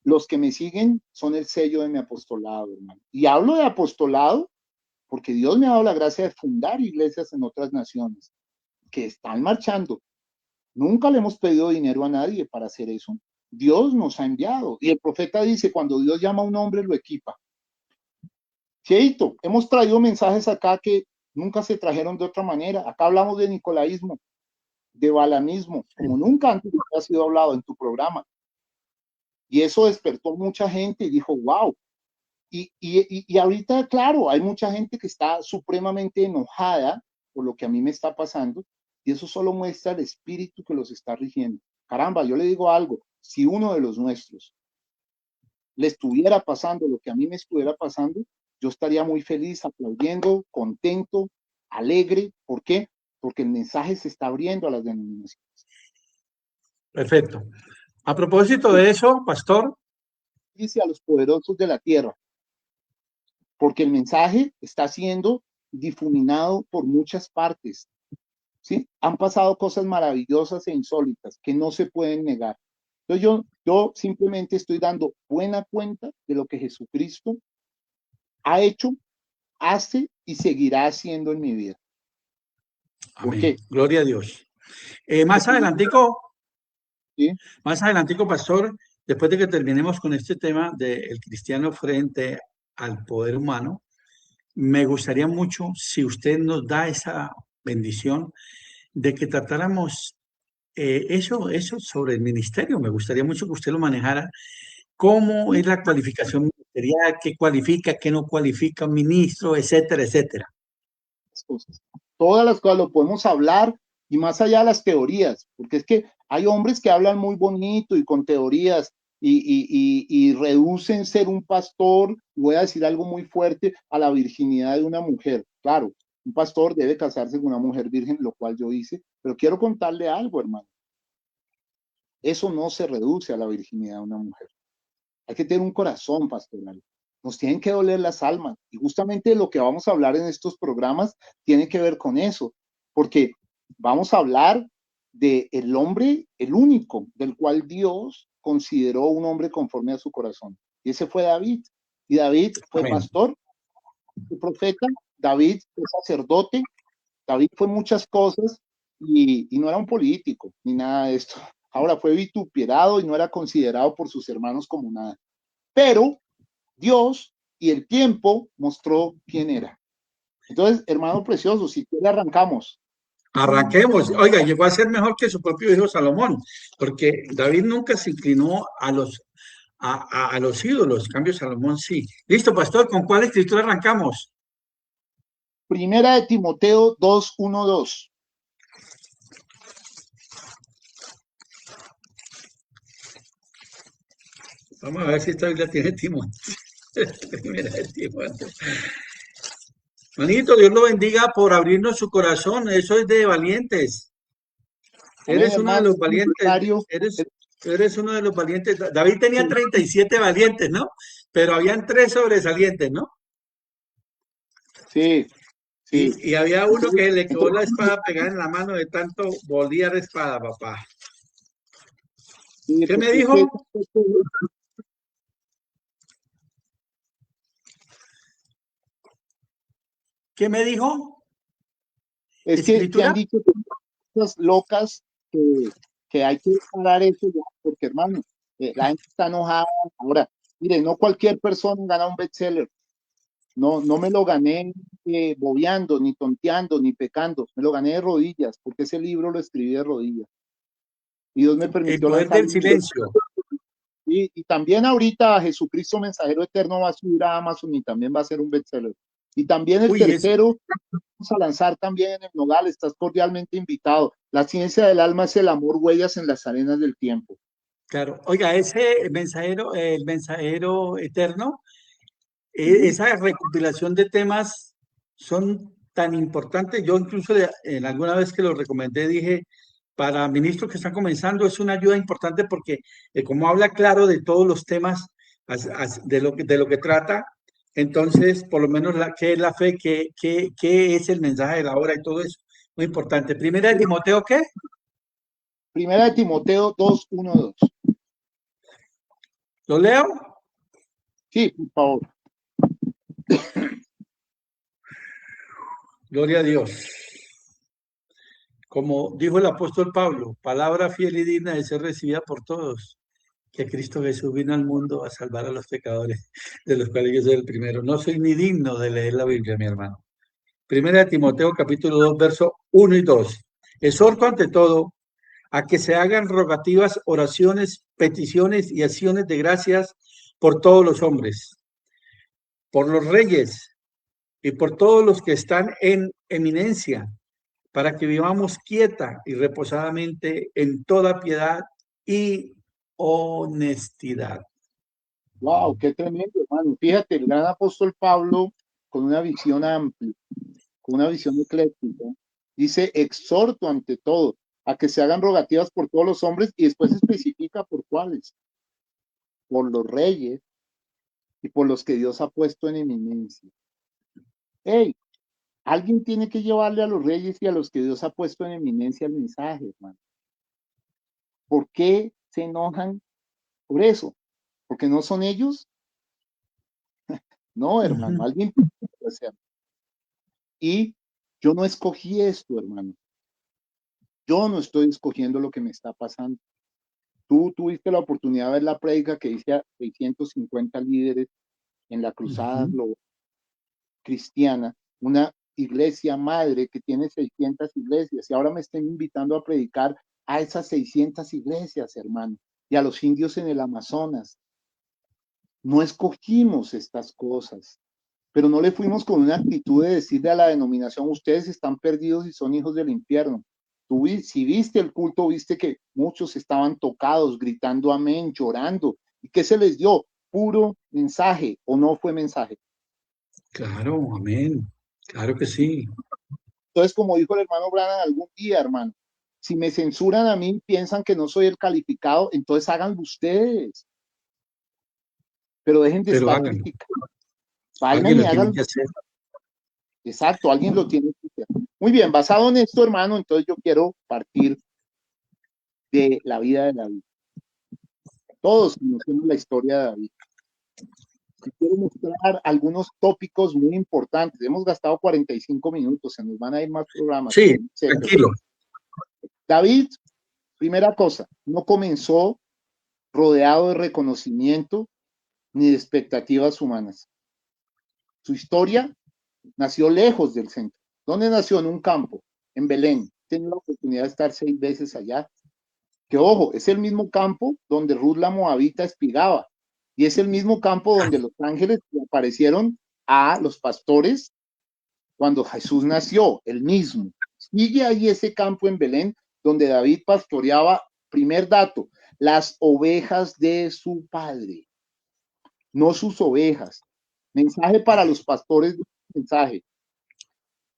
los que me siguen son el sello de mi apostolado, hermano. Y hablo de apostolado porque Dios me ha dado la gracia de fundar iglesias en otras naciones que están marchando. Nunca le hemos pedido dinero a nadie para hacer eso. Dios nos ha enviado. Y el profeta dice, cuando Dios llama a un hombre, lo equipa. Cheito, hemos traído mensajes acá que nunca se trajeron de otra manera. Acá hablamos de nicolaísmo, de balanismo, como nunca antes ha sido hablado en tu programa. Y eso despertó mucha gente y dijo, wow. Y ahorita, claro, hay mucha gente que está supremamente enojada por lo que a mí me está pasando, y eso solo muestra el espíritu que los está rigiendo. Caramba, yo le digo algo, si uno de los nuestros le estuviera pasando lo que a mí me estuviera pasando, yo estaría muy feliz, aplaudiendo, contento, alegre. ¿Por qué? Porque el mensaje se está abriendo a las denominaciones. Perfecto. A propósito de eso, pastor. Dice a los poderosos de la tierra, porque el mensaje está siendo difuminado por muchas partes. ¿Sí? Han pasado cosas maravillosas e insólitas que no se pueden negar. Entonces yo simplemente estoy dando buena cuenta de lo que Jesucristo ha hecho, hace y seguirá haciendo en mi vida. ¿Por Amén. qué? Gloria a Dios. Más adelantico, ¿sí? Más adelantico, pastor, después de que terminemos con este tema del cristiano frente al poder humano, me gustaría mucho si usted nos da esa bendición de que tratáramos eso sobre el ministerio. Me gustaría mucho que usted lo manejara. ¿Cómo es la cualificación ministerial? ¿Qué cualifica? ¿Qué no cualifica un ministro? Etcétera, etcétera. Cosas. Todas las cosas lo podemos hablar y más allá de las teorías, porque es que hay hombres que hablan muy bonito y con teorías y reducen ser un pastor, voy a decir algo muy fuerte, a la virginidad de una mujer. Claro, un pastor debe casarse con una mujer virgen, lo cual yo hice, pero quiero contarle algo, hermano. Eso no se reduce a la virginidad de una mujer. Hay que tener un corazón pastoral. Nos tienen que doler las almas. Y justamente lo que vamos a hablar en estos programas tiene que ver con eso. Porque vamos a hablar del hombre, el único, del cual Dios consideró un hombre conforme a su corazón. Y ese fue David. Y David fue Amén. pastor, fue profeta, David fue sacerdote, David fue muchas cosas y no era un político ni nada de esto. Ahora fue vituperado y no era considerado por sus hermanos como nada. Pero Dios y el tiempo mostró quién era. Entonces, hermano precioso, si quiere arrancamos. Arranquemos. Oiga, llegó a ser mejor que su propio hijo Salomón, porque David nunca se inclinó a los ídolos, en cambio Salomón sí. Listo, pastor, ¿con cuál escritura arrancamos? Primera de Timoteo 2:1-2. Vamos a ver si esta Biblia tiene Timoteo. Primera de Timoteo. Manito, Dios lo bendiga por abrirnos su corazón. Eso es de valientes. Eres uno de los valientes. Eres uno de los valientes. David tenía 37 valientes, ¿no? Pero habían 3 sobresalientes, ¿no? Sí, sí. Y había uno que le quedó la espada pegada en la mano de tanto volía la espada, papá. Sí, ¿Qué me dijo? ¿Qué me dijo? Es que han dicho cosas locas que hay que parar eso ya, porque hermano, la gente está enojada. Ahora, mire, no cualquier persona gana un bestseller. No me lo gané bobeando, ni tonteando, ni pecando. Me lo gané de rodillas, porque ese libro lo escribí de rodillas. Y Dios me permitió El poder del silencio. Y también ahorita Jesucristo Mensajero Eterno va a subir a Amazon y también va a ser un bestseller. Y también el tercero, vamos a lanzar también en el Nogal, estás cordialmente invitado. La ciencia del alma es el amor, huellas en las arenas del tiempo. Claro, oiga, ese mensajero, el mensajero eterno, esa recopilación de temas son tan importantes. Yo incluso en alguna vez que lo recomendé dije, para ministros que están comenzando es una ayuda importante porque como habla claro de todos los temas, de lo que trata, entonces por lo menos qué es la fe, qué es el mensaje de la hora y todo eso. Muy importante. Primera de Timoteo, ¿qué? Primera de Timoteo 2:1-2. ¿Lo leo? Sí, por favor. Gloria a Dios. Como dijo el apóstol Pablo, palabra fiel y digna de ser recibida por todos, que Cristo Jesús vino al mundo a salvar a los pecadores, de los cuales yo soy el primero. No soy ni digno de leer la Biblia, mi hermano. Primera de Timoteo, capítulo 2, verso 1 y 2. Exhorto ante todo a que se hagan rogativas, oraciones, peticiones y acciones de gracias por todos los hombres, por los reyes y por todos los que están en eminencia, para que vivamos quieta y reposadamente en toda piedad y honestidad. Wow, qué tremendo, hermano. Fíjate, el gran apóstol Pablo, con una visión amplia, con una visión ecléctica, dice, exhorto ante todo a que se hagan rogativas por todos los hombres y después especifica por cuáles, por los reyes y por los que Dios ha puesto en eminencia. Hey, alguien tiene que llevarle a los reyes y a los que Dios ha puesto en eminencia el mensaje, hermano. ¿Por qué se enojan por eso? ¿Porque no son ellos? No, hermano, Ujú. alguien tiene que hacerlo. Y yo no escogí esto, hermano. Yo no estoy escogiendo lo que me está pasando. Tú tuviste la oportunidad de ver la prédica que dice a 650 líderes en la cruzada Ujú. global cristiana, una iglesia madre que tiene 600 iglesias y ahora me están invitando a predicar a esas 600 iglesias, hermano, y a los indios en el Amazonas. No escogimos estas cosas, pero no le fuimos con una actitud de decirle a la denominación, ustedes están perdidos y son hijos del infierno. Tú, si viste el culto, viste que muchos estaban tocados, gritando amén, llorando. ¿Y qué se les dio? Puro mensaje, ¿o no fue mensaje? Claro, amén. Claro que sí. Entonces, como dijo el hermano Branham algún día, hermano, si me censuran a mí, piensan que no soy el calificado, entonces háganlo ustedes, pero dejen de Pero estar háganlo. criticando. Alguien Vayan y lo tiene háganlo. que hacer. Exacto, alguien lo tiene que hacer. Muy bien, basado en esto, hermano, entonces yo quiero partir de la vida de David. Todos conocemos la historia de David. Y quiero mostrar algunos tópicos muy importantes. Hemos gastado 45 minutos, se nos van a ir más programas, Sí, pero sé, pero tranquilo. David, primera cosa, no comenzó rodeado de reconocimiento ni de expectativas humanas. Su historia nació lejos del centro. ¿Dónde nació? En un campo, en Belén. Tengo la oportunidad de estar 6 veces allá. Que ojo, es el mismo campo donde Ruth la Moabita espigaba. Y es el mismo campo donde los ángeles aparecieron a los pastores cuando Jesús nació, el mismo. Sigue ahí ese campo en Belén donde David pastoreaba, primer dato, las ovejas de su padre, no sus ovejas. Mensaje para los pastores, mensaje,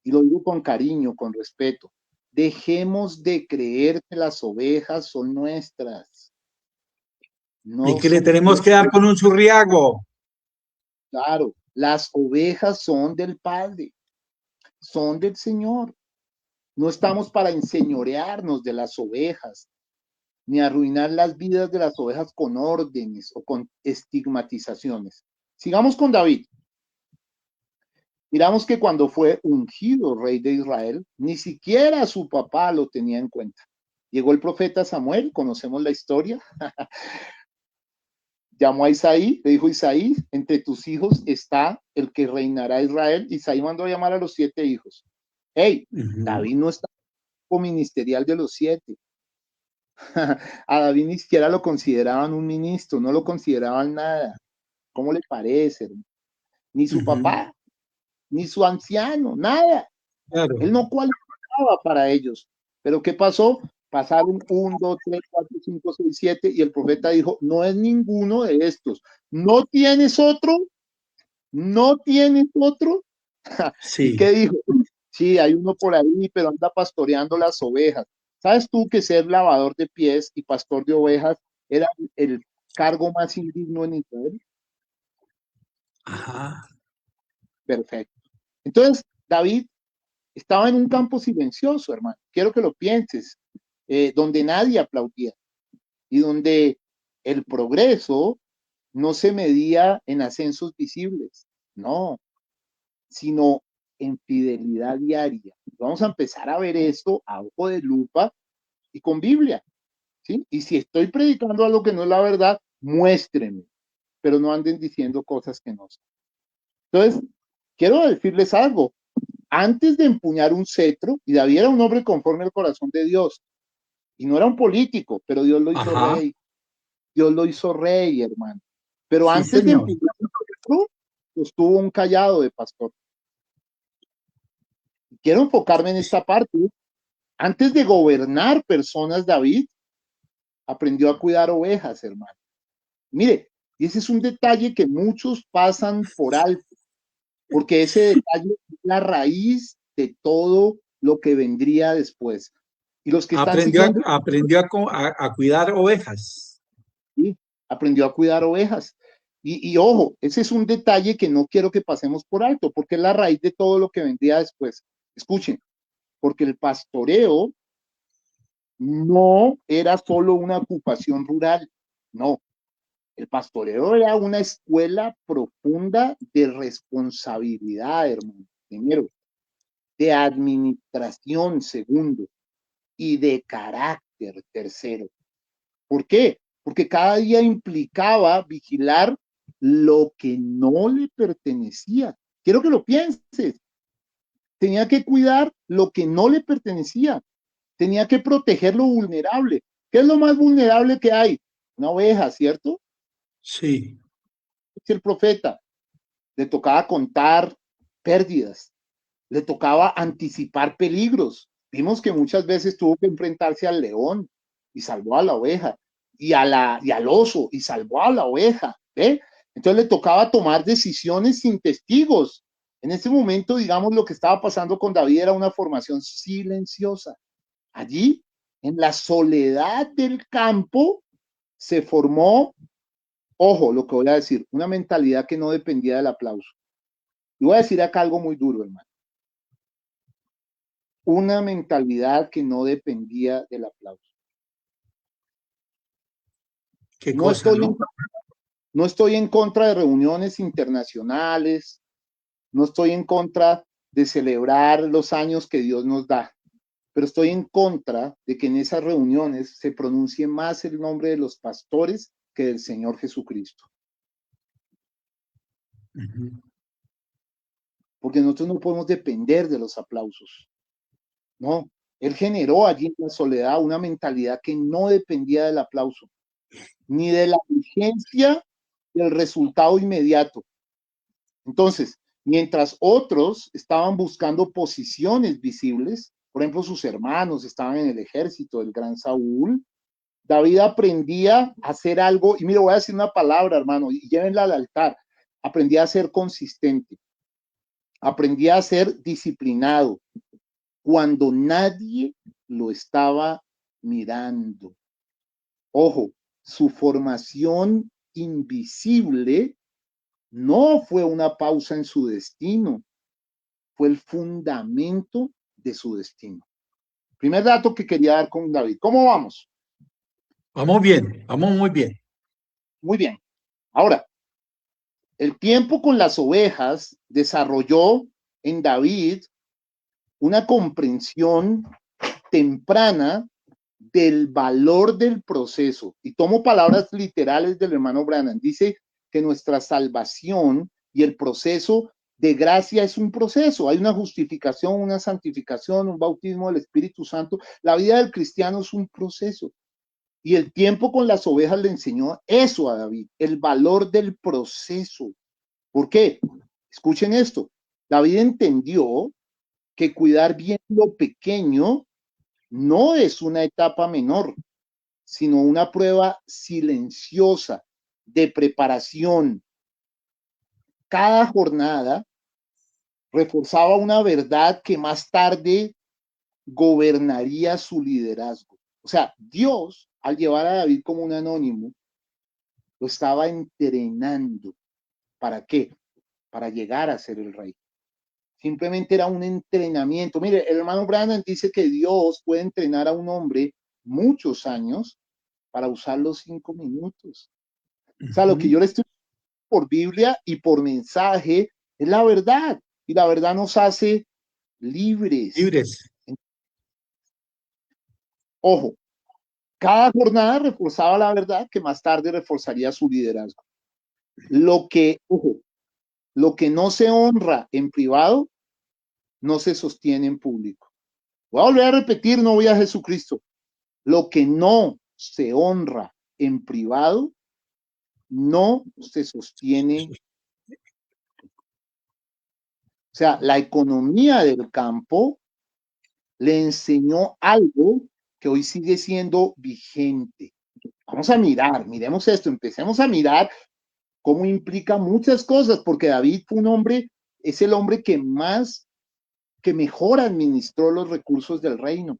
y lo digo con cariño, con respeto. Dejemos de creer que las ovejas son nuestras. Y No que le son tenemos que dar nuestras. con un zurriago. Claro, las ovejas son del Padre, son del Señor. No estamos para enseñorearnos de las ovejas, ni arruinar las vidas de las ovejas con órdenes o con estigmatizaciones. Sigamos con David. Miramos que cuando fue ungido rey de Israel, ni siquiera su papá lo tenía en cuenta. Llegó el profeta Samuel, conocemos la historia, llamó a Isaí, le dijo: Isaí, entre tus hijos está el que reinará Israel. Isaí mandó a llamar a los 7 hijos. Hey, Ujú. David no está como ministerial de los 7. A David ni siquiera lo consideraban un ministro, no lo consideraban nada. ¿Cómo le parece? Ni su Ujú. papá, ni su anciano, nada. Claro. Él no cualificaba para ellos. Pero ¿qué pasó? Pasaron 1, 2, 3, 4, 5, 6, 7 y el profeta dijo: no es ninguno de estos. ¿No tienes otro? ¿No tienes otro? ¿Y Sí. qué dijo? Sí, hay uno por ahí, pero anda pastoreando las ovejas. ¿Sabes tú que ser lavador de pies y pastor de ovejas era el cargo más indigno en Israel? Ajá. Perfecto. Entonces, David estaba en un campo silencioso, hermano. Quiero que lo pienses, donde nadie aplaudía y donde el progreso no se medía en ascensos visibles, no, sino en fidelidad diaria. Vamos a empezar a ver esto a ojo de lupa y con Biblia, ¿sí? Y si estoy predicando algo que no es la verdad, muéstrenme, pero no anden diciendo cosas que no son. Entonces, quiero decirles algo. Antes de empuñar un cetro, y David era un hombre conforme al corazón de Dios, y no era un político, pero Dios lo hizo Ajá. rey. Dios lo hizo rey, hermano. Pero Sí, antes de señor. empuñar un cetro, pues tuvo un callado de pastor. Quiero enfocarme en esta parte. Antes de gobernar personas, David aprendió a cuidar ovejas, hermano. Mire, Y ese es un detalle que muchos pasan por alto, porque ese detalle es la raíz de todo lo que vendría después. Y los que están siguiendo, Aprendió a cuidar ovejas. ¿sí? Aprendió a cuidar ovejas. Y ojo, ese es un detalle que no quiero que pasemos por alto, porque es la raíz de todo lo que vendría después. Escuchen, porque el pastoreo no era solo una ocupación rural, no. El pastoreo era una escuela profunda de responsabilidad, hermano. Primero, de administración, segundo, y de carácter, tercero. ¿Por qué? Porque cada día implicaba vigilar lo que no le pertenecía. Quiero que lo pienses. Tenía que cuidar lo que no le pertenecía. Tenía que proteger lo vulnerable. ¿Qué es lo más vulnerable que hay? Una oveja, ¿cierto? Sí. Es el profeta. Le tocaba contar pérdidas. Le tocaba anticipar peligros. Vimos que muchas veces tuvo que enfrentarse al león y salvó a la oveja, y al oso y salvó a la oveja. ¿Ve? Entonces le tocaba tomar decisiones sin testigos. En ese momento, digamos, lo que estaba pasando con David era una formación silenciosa. Allí, en la soledad del campo, se formó, ojo, lo que voy a decir, una mentalidad que no dependía del aplauso. Y voy a decir acá algo muy duro, hermano. Una mentalidad que no dependía del aplauso. ¿Qué No cosa, estoy, no? no estoy en contra de reuniones internacionales, no estoy en contra de celebrar los años que Dios nos da, pero estoy en contra de que en esas reuniones se pronuncie más el nombre de los pastores que del Señor Jesucristo. Porque nosotros no podemos depender de los aplausos. No, Él generó allí en la soledad una mentalidad que no dependía del aplauso, ni de la urgencia del resultado inmediato. Entonces, mientras otros estaban buscando posiciones visibles, por ejemplo, sus hermanos estaban en el ejército del gran Saúl, David aprendía a hacer algo, y mira, voy a decir una palabra, hermano, y llévenla al altar. Aprendía a ser consistente, aprendía a ser disciplinado cuando nadie lo estaba mirando. Ojo, su formación invisible no fue una pausa en su destino, fue el fundamento de su destino. Primer dato que quería dar con David. ¿Cómo vamos? Vamos bien, vamos muy bien. Muy bien. Ahora, el tiempo con las ovejas desarrolló en David una comprensión temprana del valor del proceso. Y tomo palabras literales del hermano Branham. Dice que nuestra salvación y el proceso de gracia es un proceso. Hay una justificación, una santificación, un bautismo del Espíritu Santo. La vida del cristiano es un proceso. Y el tiempo con las ovejas le enseñó eso a David, el valor del proceso. ¿Por qué? Escuchen esto. David entendió que cuidar bien lo pequeño no es una etapa menor, sino una prueba silenciosa de preparación. Cada jornada reforzaba una verdad que más tarde gobernaría su liderazgo. O sea, Dios, al llevar a David como un anónimo, lo estaba entrenando. ¿Para qué? Para llegar a ser el rey. Simplemente era un entrenamiento. Mire, el hermano Branham dice que Dios puede entrenar a un hombre muchos años para usar los 5 minutos. O sea, lo que yo le estoy por Biblia y por mensaje es la verdad. Y la verdad nos hace libres. Libres. Ojo, cada jornada reforzaba la verdad que más tarde reforzaría su liderazgo. Ojo, lo que no se honra en privado no se sostiene en público. Voy a volver a repetir, no voy a Jesucristo. Lo que no se honra en privado no se sostiene. O sea, la economía del campo le enseñó algo que hoy sigue siendo vigente. Vamos a mirar, miremos esto, empecemos a mirar cómo implica muchas cosas, porque David fue un hombre, es el hombre que mejor administró los recursos del reino.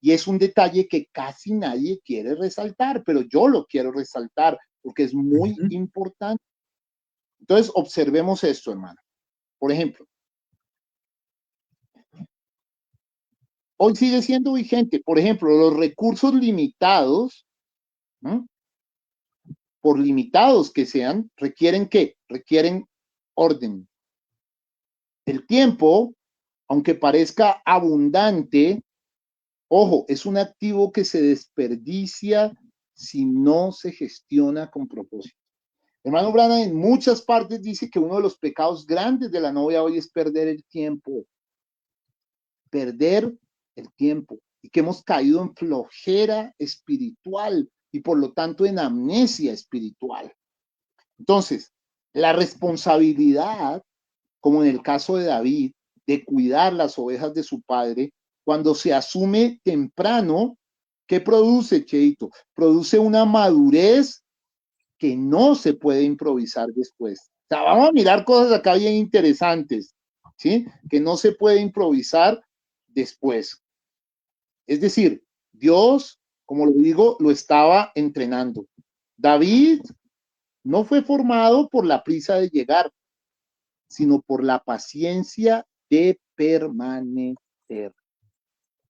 Y es un detalle que casi nadie quiere resaltar, pero yo lo quiero resaltar porque es muy importante. Entonces, observemos esto, hermano. Por ejemplo, hoy sigue siendo vigente, por ejemplo, los recursos limitados, ¿no? Por limitados que sean, requieren ¿qué? Requieren orden. El tiempo, aunque parezca abundante, ojo, es un activo que se desperdicia si no se gestiona con propósito. Hermano Branham en muchas partes dice que uno de los pecados grandes de la novia hoy es perder el tiempo. Perder el tiempo. Y que hemos caído en flojera espiritual y por lo tanto en amnesia espiritual. Entonces, la responsabilidad, como en el caso de David, de cuidar las ovejas de su padre, cuando se asume temprano, ¿qué produce, Cheito? Produce una madurez que no se puede improvisar después. O sea, vamos a mirar cosas acá bien interesantes, ¿sí? Que no se puede improvisar después. Es decir, Dios, como lo digo, lo estaba entrenando. David no fue formado por la prisa de llegar, sino por la paciencia de permanecer.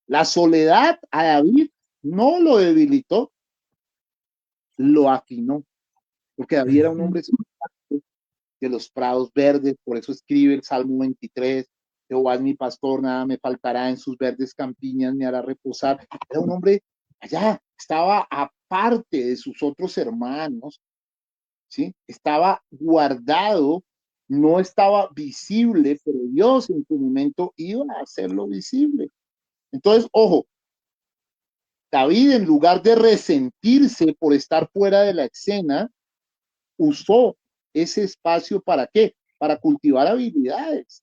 La soledad a David no lo debilitó, lo afinó, porque David era un hombre de los prados verdes, por eso escribe el Salmo 23, Jehová es mi pastor, nada me faltará, en sus verdes campiñas me hará reposar. Era un hombre allá, estaba aparte de sus otros hermanos, ¿sí? Estaba guardado, no estaba visible, pero Dios en su momento iba a hacerlo visible. Entonces, ojo, David, en lugar de resentirse por estar fuera de la escena, usó ese espacio ¿para qué? Para cultivar habilidades,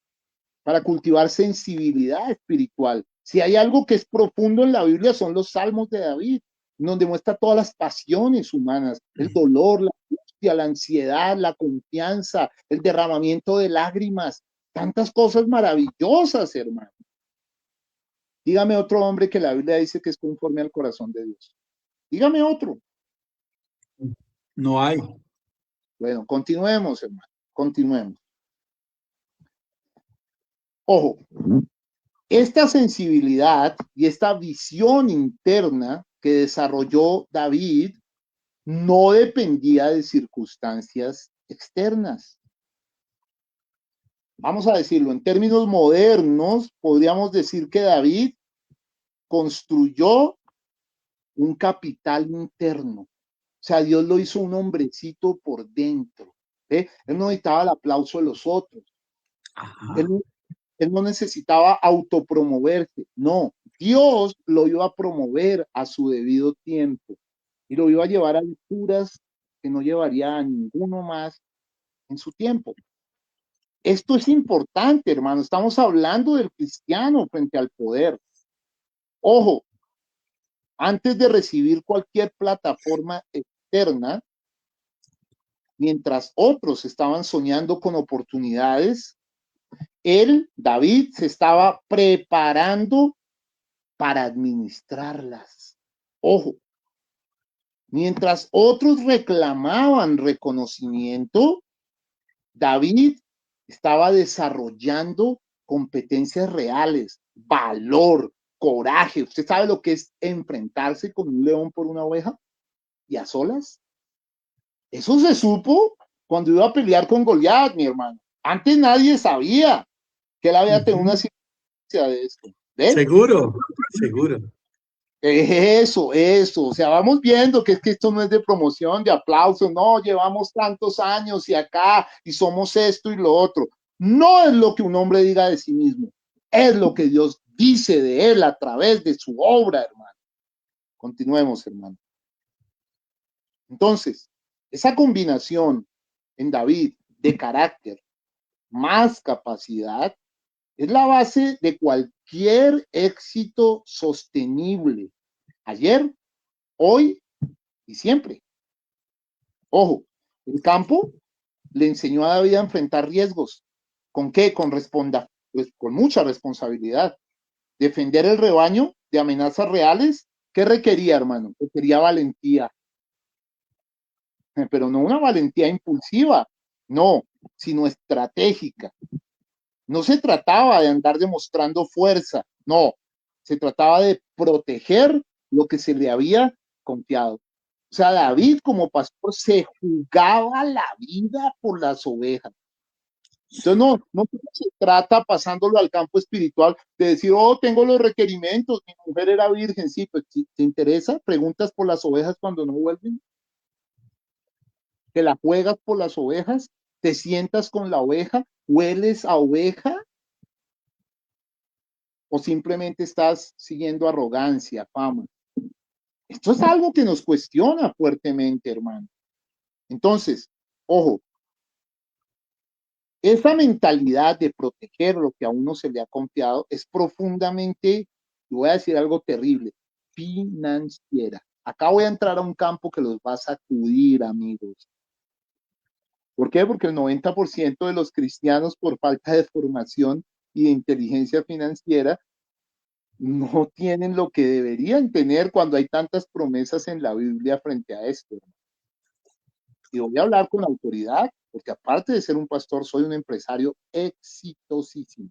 para cultivar sensibilidad espiritual. Si hay algo que es profundo en la Biblia son los salmos de David, donde muestra todas las pasiones humanas, el dolor, la angustia, la ansiedad, la confianza, el derramamiento de lágrimas, tantas cosas maravillosas, hermano. Dígame otro hombre que la Biblia dice que es conforme al corazón de Dios. Dígame otro. No hay. Bueno, continuemos, hermano. Continuemos. Ojo, esta sensibilidad y esta visión interna que desarrolló David no dependía de circunstancias externas. Vamos a decirlo, en términos modernos, podríamos decir que David construyó un capital interno. O sea, Dios lo hizo un hombrecito por dentro. Él no necesitaba el aplauso de los otros. Él no necesitaba autopromoverse. No, Dios lo iba a promover a su debido tiempo y lo iba a llevar a alturas que no llevaría a ninguno más en su tiempo. Esto es importante, hermano. Estamos hablando del cristiano frente al poder. Ojo, antes de recibir cualquier plataforma externa, mientras otros estaban soñando con oportunidades, David, se estaba preparando para administrarlas. Ojo, mientras otros reclamaban reconocimiento, David estaba desarrollando competencias reales, valor, coraje. ¿Usted sabe lo que es enfrentarse con un león por una oveja y a solas? Eso se supo cuando iba a pelear con Goliat, mi hermano. Antes nadie sabía que él había tenido una circunstancia de esto. ¿Ven? Seguro, seguro. Eso, o sea, vamos viendo que es que esto no es de promoción, de aplauso, no, llevamos tantos años y acá, y somos esto y lo otro. No es lo que un hombre diga de sí mismo, es lo que Dios dice de él a través de su obra, hermano. Continuemos, hermano. Entonces, esa combinación en David de carácter más capacidad es la base de cualquier éxito sostenible. Ayer, hoy y siempre. Ojo, el campo le enseñó a David a enfrentar riesgos. ¿Con qué? Pues con mucha responsabilidad. Defender el rebaño de amenazas reales. ¿Qué requería, hermano? Requería valentía, pero no una valentía impulsiva, no, sino estratégica. No se trataba de andar demostrando fuerza, no, se trataba de proteger lo que se le había confiado. O sea, David como pastor se jugaba la vida por las ovejas. Entonces no se trata, pasándolo al campo espiritual, de decir, oh, tengo los requerimientos, mi mujer era virgen, sí, pues si te interesa, preguntas por las ovejas cuando no vuelven, te la juegas por las ovejas, te sientas con la oveja, hueles a oveja, o simplemente estás siguiendo arrogancia, fama. Esto es algo que nos cuestiona fuertemente, hermano. Entonces, ojo, esa mentalidad de proteger lo que a uno se le ha confiado es profundamente, voy a decir algo terrible, financiera. Acá voy a entrar a un campo que los va a sacudir, amigos. ¿Por qué? Porque el 90% de los cristianos, por falta de formación y de inteligencia financiera, no tienen lo que deberían tener cuando hay tantas promesas en la Biblia frente a esto. Y voy a hablar con autoridad, porque aparte de ser un pastor, soy un empresario exitosísimo.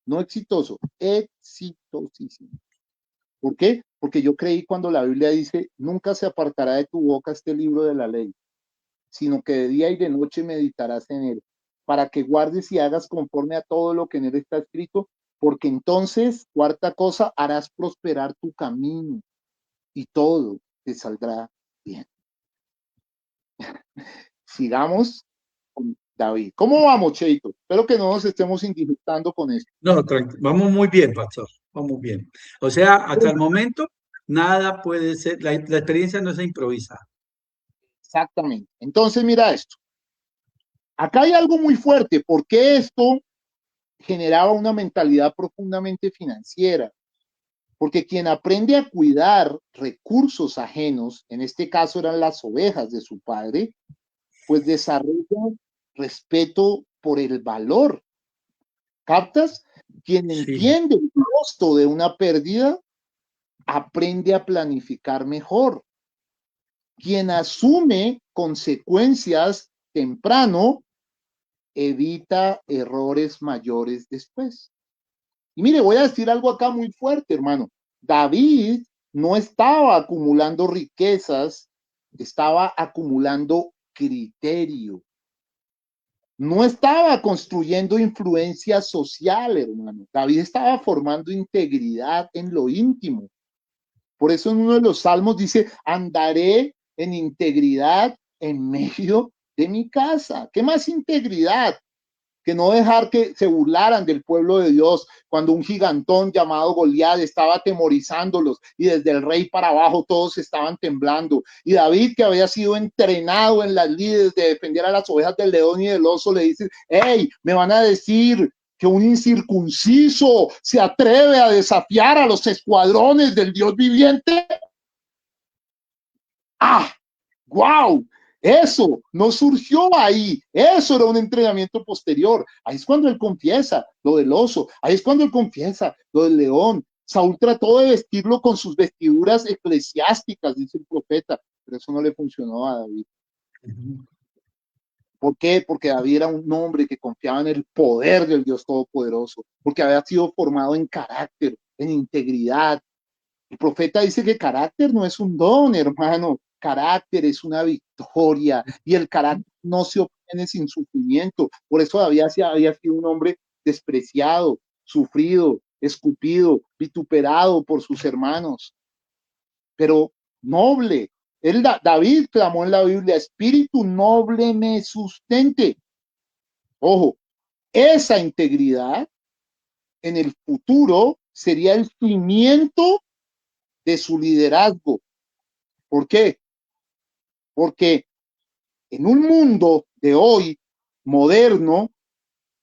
No exitoso, exitosísimo. ¿Por qué? Porque yo creí cuando la Biblia dice, nunca se apartará de tu boca este libro de la ley, sino que de día y de noche meditarás en él, para que guardes y hagas conforme a todo lo que en él está escrito, porque entonces, cuarta cosa, harás prosperar tu camino y todo te saldrá bien. Sigamos con David. ¿Cómo vamos, Cheito? Espero que no nos estemos indisfrutando con esto. No, vamos muy bien, pastor, vamos bien. O sea, hasta el momento, nada puede ser, la experiencia no se improvisa. Exactamente. Entonces, mira esto. Acá hay algo muy fuerte. ¿Por qué esto generaba una mentalidad profundamente financiera? Porque quien aprende a cuidar recursos ajenos, en este caso eran las ovejas de su padre, pues desarrolla respeto por el valor. ¿Captas? Quien Sí, entiende el costo de una pérdida, aprende a planificar mejor. Quien asume consecuencias temprano, evita errores mayores después. Y mire, voy a decir algo acá muy fuerte, hermano. David no estaba acumulando riquezas, estaba acumulando criterio. No estaba construyendo influencia social, hermano. David estaba formando integridad en lo íntimo. Por eso en uno de los salmos dice, andaré en integridad en medio de mi casa. ¿Qué más integridad? Que no dejar que se burlaran del pueblo de Dios cuando un gigantón llamado Goliat estaba atemorizándolos y desde el rey para abajo todos estaban temblando. Y David, que había sido entrenado en las lides de defender a las ovejas del león y del oso, le dice, hey, me van a decir que un incircunciso se atreve a desafiar a los escuadrones del Dios viviente. ¡Ah! ¡Wow! Eso no surgió ahí, eso era un entrenamiento posterior. Ahí es cuando él confiesa lo del oso, ahí es cuando él confiesa lo del león. Saúl trató de vestirlo con sus vestiduras eclesiásticas, dice el profeta, pero eso no le funcionó a David. ¿Por qué? Porque David era un hombre que confiaba en el poder del Dios Todopoderoso, porque había sido formado en carácter, en integridad. El profeta dice que carácter no es un don, hermano. Carácter es una victoria y el carácter no se obtiene sin sufrimiento. Por eso David había sido un hombre despreciado, sufrido, escupido, vituperado por sus hermanos, pero noble. David clamó en la Biblia, espíritu noble me sustente. Ojo, esa integridad en el futuro sería el cimiento de su liderazgo. ¿Por qué? Porque en un mundo de hoy moderno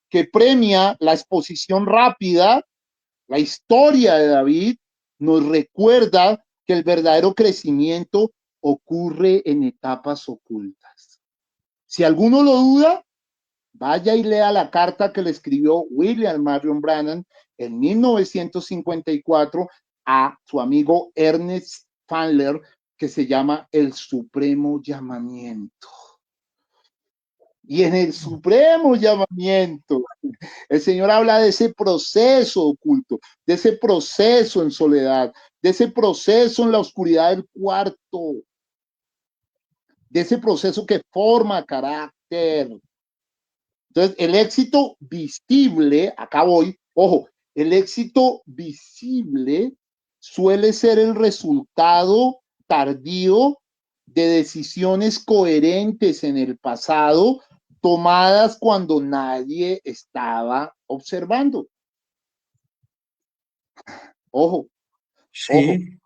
que premia la exposición rápida, la historia de David nos recuerda que el verdadero crecimiento ocurre en etapas ocultas. Si alguno lo duda, Vaya y lea la carta que le escribió William Marion Branham en 1954 a su amigo Ernest Fandler, que se llama El Supremo Llamamiento. Y en el supremo llamamiento, el Señor habla de ese proceso oculto, de ese proceso en soledad, de ese proceso en la oscuridad del cuarto, de ese proceso que forma carácter. Entonces, el éxito visible, acá voy, ojo, el éxito visible suele ser el resultado tardío de decisiones coherentes en el pasado tomadas cuando nadie estaba observando. Ojo, Sí,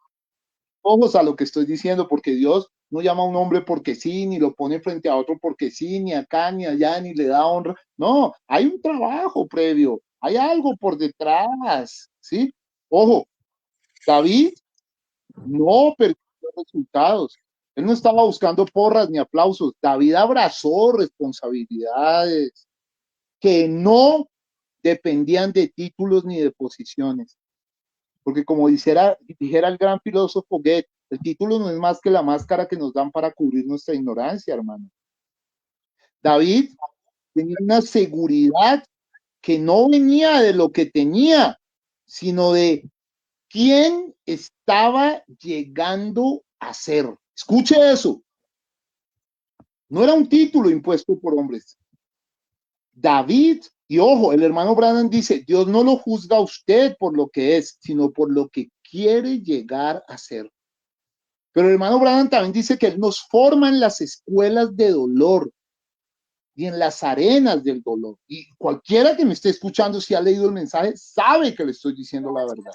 ojos a lo que estoy diciendo, porque Dios no llama a un hombre porque sí, ni lo pone frente a otro porque sí, ni acá, ni allá, ni le da honra. No, hay un trabajo previo, hay algo por detrás, ¿sí? Ojo, David no perdió resultados. Él no estaba buscando porras ni aplausos. David abrazó responsabilidades que no dependían de títulos ni de posiciones. Porque como dijera el gran filósofo Goethe, el título no es más que la máscara que nos dan para cubrir nuestra ignorancia, hermano. David tenía una seguridad que no venía de lo que tenía, sino de quién estaba llegando a ser. Escuche eso. No era un título impuesto por hombres. David, y ojo, el hermano Branham dice, Dios no lo juzga a usted por lo que es, sino por lo que quiere llegar a ser. Pero el hermano Branham también dice que él nos forma en las escuelas de dolor y en las arenas del dolor. Y cualquiera que me esté escuchando, si ha leído el mensaje, sabe que le estoy diciendo la verdad.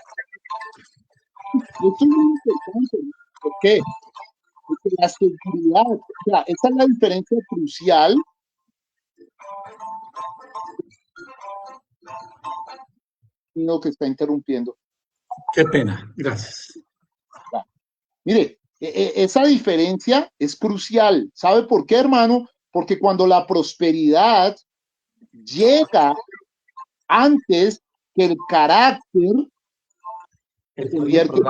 Esto es muy importante. ¿Por qué? Porque la seguridad, o sea, esa es la diferencia crucial. No, que está interrumpiendo. qué pena, gracias. Mire, esa diferencia es crucial. ¿Sabe por qué, hermano? Porque cuando la prosperidad llega antes que el carácter, se convierte.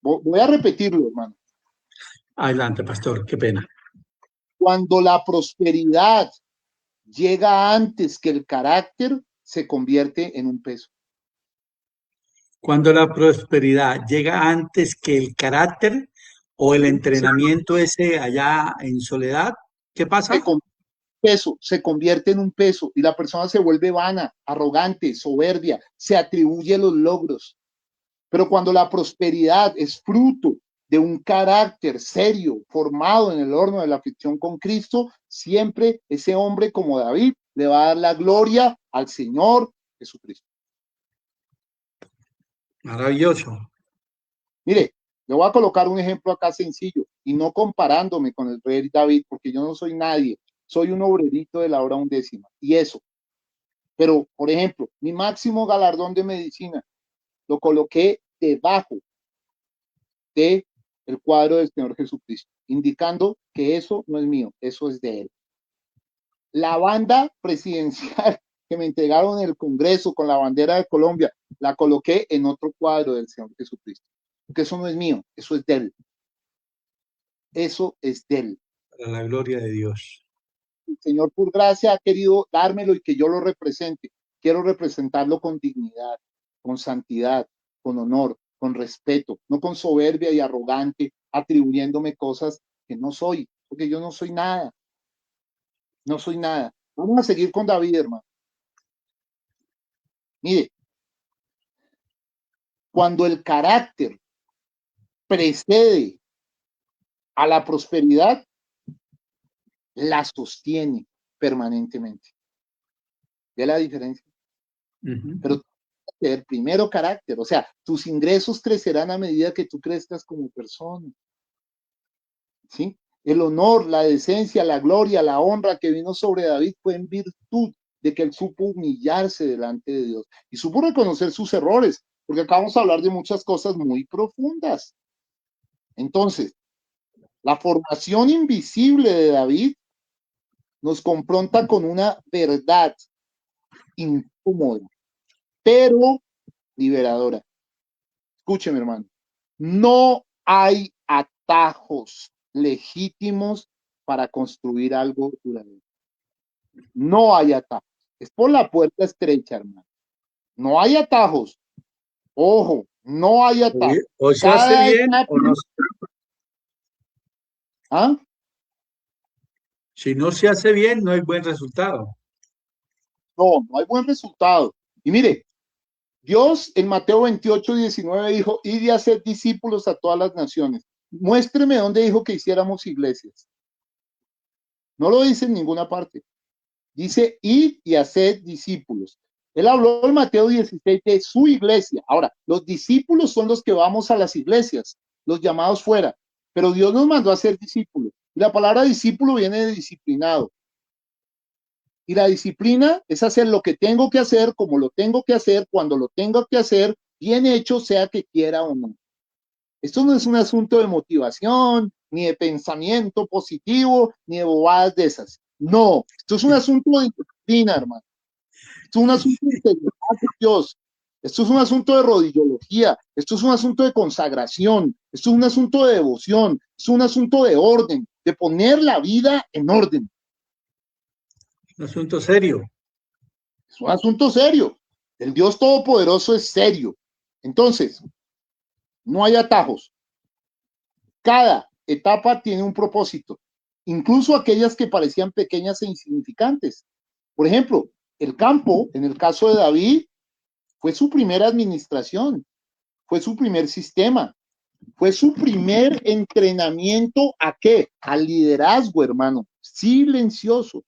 Voy a repetirlo, hermano. Adelante, pastor, qué pena. Cuando la prosperidad llega antes que el carácter, se convierte en un peso. Cuando la prosperidad llega antes que el carácter o el entrenamiento ese allá en soledad, ¿qué pasa? Peso, se convierte en un peso y la persona se vuelve vana, arrogante, soberbia, se atribuye los logros. Pero cuando la prosperidad es fruto de un carácter serio, formado en el horno de la aflicción con Cristo, siempre ese hombre como David le va a dar la gloria al Señor Jesucristo. Maravilloso. Mire, le voy a colocar un ejemplo acá sencillo y no comparándome con el rey David, porque yo no soy nadie, soy un obrerito de la hora undécima y eso. Pero, por ejemplo, mi máximo galardón de medicina lo coloqué debajo de el cuadro del Señor Jesucristo, indicando que eso no es mío, eso es de él. La banda presidencial que me entregaron en el Congreso con la bandera de Colombia, la coloqué en otro cuadro del Señor Jesucristo, porque eso no es mío, eso es de él. Eso es de él. Para la gloria de Dios. El Señor por gracia ha querido dármelo y que yo lo represente. Quiero representarlo con dignidad, con santidad, con honor, con respeto, no con soberbia y arrogante, atribuyéndome cosas que no soy, porque yo no soy nada. No soy nada. Vamos a seguir con David, hermano. Mire, cuando el carácter precede a la prosperidad, la sostiene permanentemente. ¿Ve la diferencia? Pero el primero carácter, o sea, tus ingresos crecerán a medida que tú crezcas como persona. ¿Sí? El honor, la decencia, la gloria, la honra que vino sobre David fue en virtud de que él supo humillarse delante de Dios y supo reconocer sus errores, porque acá vamos a hablar de muchas cosas muy profundas. Entonces, la formación invisible de David nos confronta con una verdad incómoda, pero liberadora. Escúcheme, hermano. No hay atajos legítimos para construir algo duradero. No hay atajos. Es por la puerta estrecha, hermano. No hay atajos. Ojo, no hay atajos. O se hace bien o no. ¿Ah? Si no se hace bien, no hay buen resultado. No hay buen resultado. Y mire, Dios en Mateo 28, 19 dijo, id y haced discípulos a todas las naciones. Muéstreme dónde dijo que hiciéramos iglesias. No lo dice en ninguna parte. Dice, id y haced discípulos. Él habló en Mateo 16 de su iglesia. Ahora, los discípulos son los que vamos a las iglesias, los llamados fuera. Pero Dios nos mandó a ser discípulos. Y la palabra discípulo viene de disciplinado. Y la disciplina es hacer lo que tengo que hacer, como lo tengo que hacer, cuando lo tengo que hacer, bien hecho, sea que quiera o no. Esto no es un asunto de motivación, ni de pensamiento positivo, ni de bobadas de esas. No, esto es un asunto de disciplina, hermano. Esto es un asunto de integridad de Dios. Esto es un asunto de rodillología. Esto es un asunto de consagración. Esto es un asunto de devoción. Es un asunto de orden, de poner la vida en orden. Un asunto serio. Es un asunto serio. El Dios Todopoderoso es serio. Entonces, no hay atajos. Cada etapa tiene un propósito, incluso aquellas que parecían pequeñas e insignificantes. Por ejemplo, el campo, en el caso de David, fue su primera administración, fue su primer sistema, fue su primer entrenamiento ¿a qué? Al liderazgo, hermano, silencioso.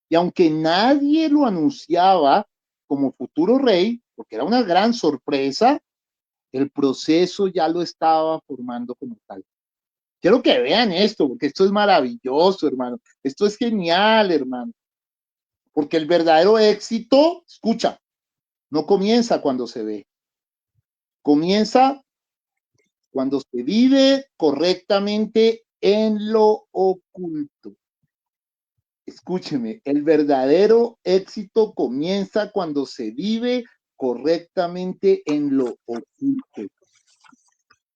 Y aunque nadie lo anunciaba como futuro rey, porque era una gran sorpresa, el proceso ya lo estaba formando como tal. Quiero que vean esto, porque esto es maravilloso, hermano. Esto es genial, hermano. Porque el verdadero éxito, escucha, no comienza cuando se ve. Comienza cuando se vive correctamente en lo oculto. Escúcheme, el verdadero éxito comienza cuando se vive correctamente en lo oculto.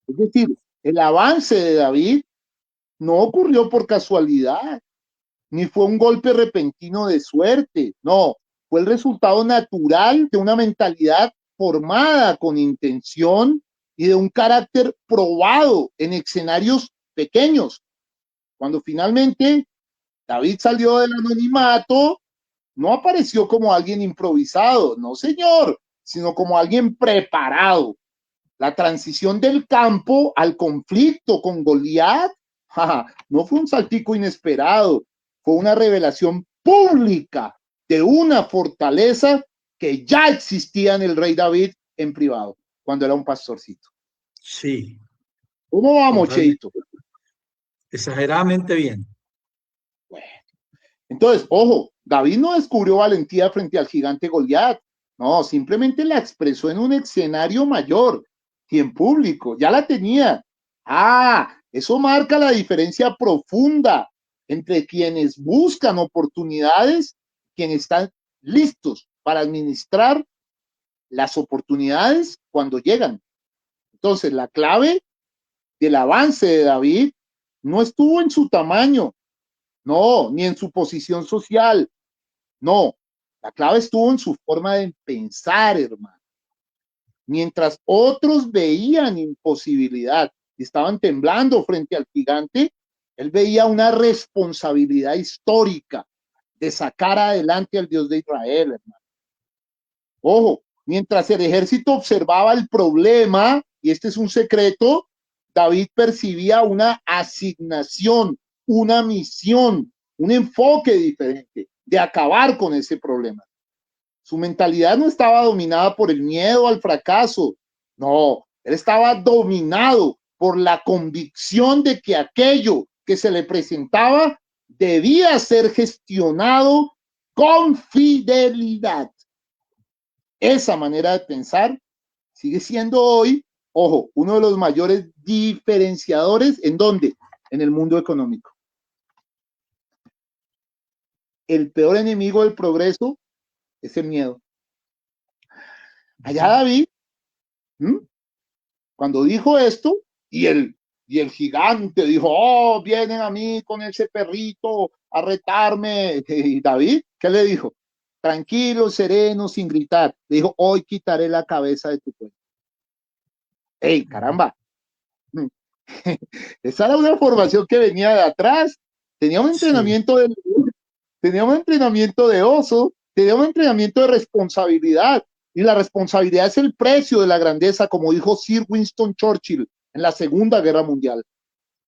Es decir, el avance de David no ocurrió por casualidad, ni fue un golpe repentino de suerte, no, fue el resultado natural de una mentalidad formada con intención y de un carácter probado en escenarios pequeños. Cuando finalmente David salió del anonimato, no apareció como alguien improvisado, no señor, sino como alguien preparado. La transición del campo al conflicto con Goliat no fue un saltico inesperado, fue una revelación pública de una fortaleza que ya existía en el rey David en privado, cuando era un pastorcito. Sí. ¿Cómo vamos, Cheito? Exageradamente bien. Bueno, entonces, ojo, David no descubrió valentía frente al gigante Goliat, no, simplemente la expresó en un escenario mayor y en público, ya la tenía. Eso marca la diferencia profunda entre quienes buscan oportunidades y quienes están listos para administrar las oportunidades cuando llegan. Entonces, la clave del avance de David no estuvo en su tamaño, no, ni en su posición social, no. La clave estuvo en su forma de pensar, hermano. Mientras otros veían imposibilidad y estaban temblando frente al gigante, él veía una responsabilidad histórica de sacar adelante al Dios de Israel, hermano. Ojo, mientras el ejército observaba el problema, y este es un secreto, David percibía una asignación, una misión, un enfoque diferente de acabar con ese problema. Su mentalidad no estaba dominada por el miedo al fracaso, no, él estaba dominado por la convicción de que aquello que se le presentaba debía ser gestionado con fidelidad. Esa manera de pensar sigue siendo hoy, ojo, uno de los mayores diferenciadores, ¿en dónde? En el mundo económico. el peor enemigo del progreso es el miedo. Allá David, cuando dijo esto, y el gigante dijo, oh, vienen a mí con ese perrito a retarme. Y David, ¿qué le dijo? Tranquilo, sereno, sin gritar. Le dijo, hoy quitaré la cabeza de tu cuello. ¡Ey, caramba! Esa era una formación que venía de atrás. Tenía un entrenamiento de tenía un entrenamiento de oso, tenía un entrenamiento de responsabilidad. Y la responsabilidad es el precio de la grandeza, como dijo Sir Winston Churchill en la Segunda Guerra Mundial.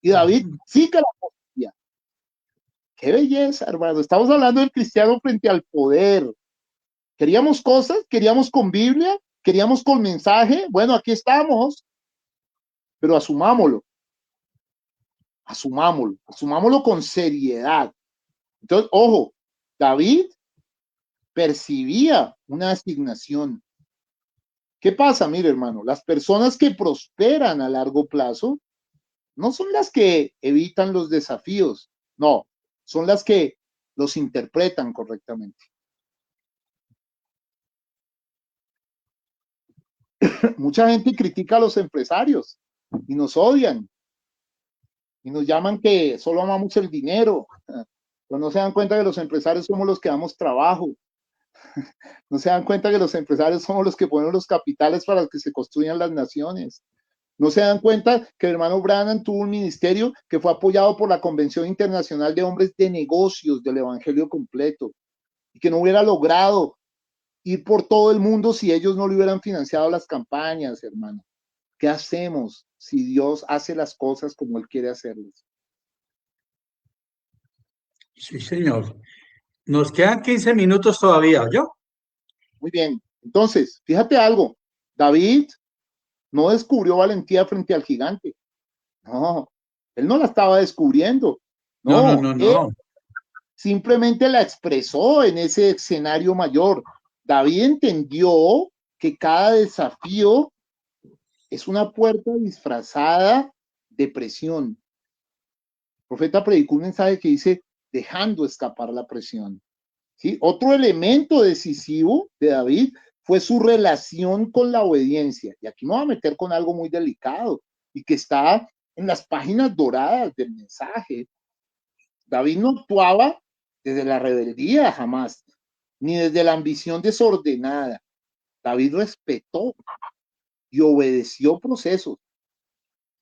Y David sí que la poseía. ¡Qué belleza, hermano! Estamos hablando del cristiano frente al poder. ¿Queríamos cosas? ¿Queríamos con Biblia? ¿Queríamos con mensaje? Bueno, aquí estamos. Pero asumámoslo. Asumámoslo con seriedad. Entonces, ojo, David percibía una asignación. ¿Qué pasa? Mire, hermano, las personas que prosperan a largo plazo no son las que evitan los desafíos, no, son las que los interpretan correctamente. Mucha gente critica a los empresarios y nos odian y nos llaman que solo amamos el dinero, pero no se dan cuenta que los empresarios somos los que damos trabajo. No se dan cuenta que los empresarios somos los que ponen los capitales para que se construyan las naciones. No se dan cuenta que el hermano Branham tuvo un ministerio que fue apoyado por la Convención Internacional de Hombres de Negocios del Evangelio Completo y que no hubiera logrado ir por todo el mundo si ellos no le hubieran financiado las campañas, hermano. ¿Qué hacemos si Dios hace las cosas como Él quiere hacerlas? Sí, señor. Nos quedan 15 minutos todavía, ¿yo? Muy bien. Entonces, fíjate algo. David no descubrió valentía frente al gigante. No, él no la estaba descubriendo. No, él No. simplemente la expresó en ese escenario mayor. David entendió que cada desafío es una puerta disfrazada de presión. El profeta predicó un mensaje que dice, dejando escapar la presión. ¿Sí? Otro elemento decisivo de David fue su relación con la obediencia. Y aquí me voy a meter con algo muy delicado y que está en las páginas doradas del mensaje. David no actuaba desde la rebeldía jamás, ni desde la ambición desordenada. David respetó y obedeció procesos,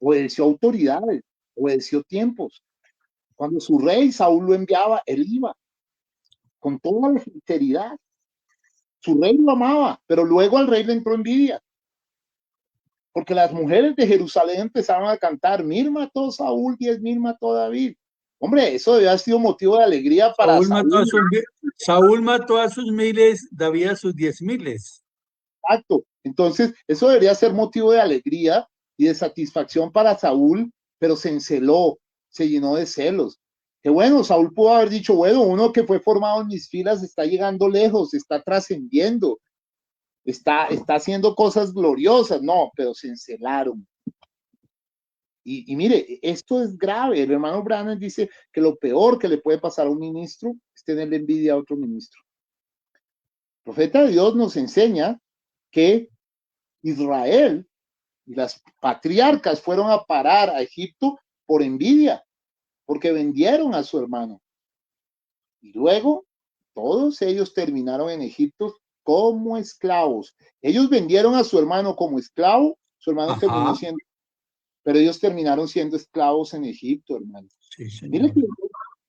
obedeció autoridades, obedeció tiempos. Cuando su rey Saúl lo enviaba, él iba con toda la sinceridad. Su rey lo amaba, pero luego al rey le entró envidia, porque las mujeres de Jerusalén empezaron a cantar, 1000 mató Saúl, 10,000 mató David. Hombre, eso debe haber sido motivo de alegría para Saúl. Saúl mató a sus miles, David a sus 10,000. Exacto. Entonces, eso debería ser motivo de alegría y de satisfacción para Saúl, pero se enceló, se llenó de celos. Que bueno, Saúl pudo haber dicho, bueno, uno que fue formado en mis filas está llegando lejos, está trascendiendo, está haciendo cosas gloriosas. No, pero se encelaron. Y mire, esto es grave. El hermano Branham dice que lo peor que le puede pasar a un ministro es tenerle envidia a otro ministro. El profeta de Dios nos enseña que Israel y las patriarcas fueron a parar a Egipto por envidia, porque vendieron a su hermano. Y luego todos ellos terminaron en Egipto como esclavos. Ellos vendieron a su hermano como esclavo, su hermano terminó siendo, pero ellos terminaron siendo esclavos en Egipto, hermano. Sí, señor. Mire que es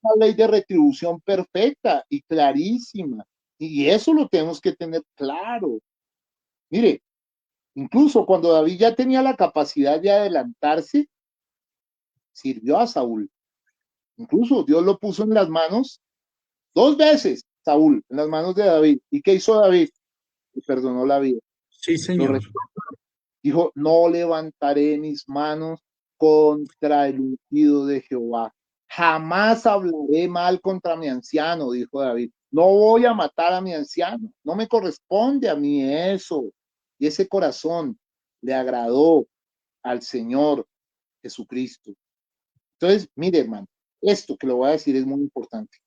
una ley de retribución perfecta y clarísima. Y eso lo tenemos que tener claro. Mire, incluso cuando David ya tenía la capacidad de adelantarse, sirvió a Saúl. Incluso Dios lo puso en las manos 2 veces, Saúl, en las manos de David. ¿Y qué hizo David? Le perdonó la vida. Sí, señor. Dijo, no levantaré mis manos contra el ungido de Jehová. Jamás hablaré mal contra mi anciano, dijo David. No voy a matar a mi anciano. No me corresponde a mí eso. Y ese corazón le agradó al Señor Jesucristo. . Entonces, mire, hermano, esto que le voy a decir es muy importante.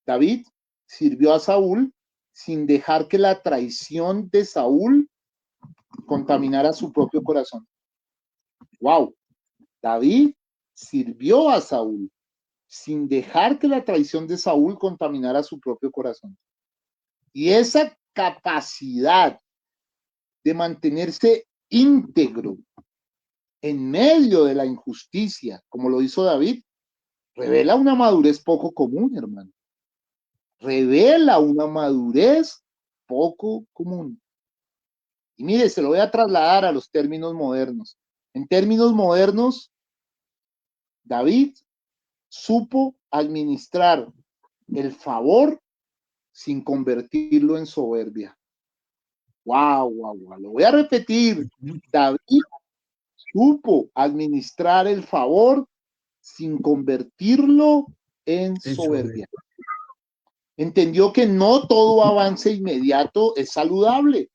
David sirvió a Saúl sin dejar que la traición de Saúl contaminara su propio corazón. Wow, David sirvió a Saúl sin dejar que la traición de Saúl contaminara su propio corazón. Y esa capacidad de mantenerse íntegro en medio de la injusticia, como lo hizo David, revela una madurez poco común, hermano. Revela una madurez poco común. Y mire, se lo voy a trasladar a los términos modernos. En términos modernos, David supo administrar el favor sin convertirlo en soberbia. Wow. Lo voy a repetir. David supo administrar el favor sin convertirlo en soberbia. Entendió que no todo avance inmediato es saludable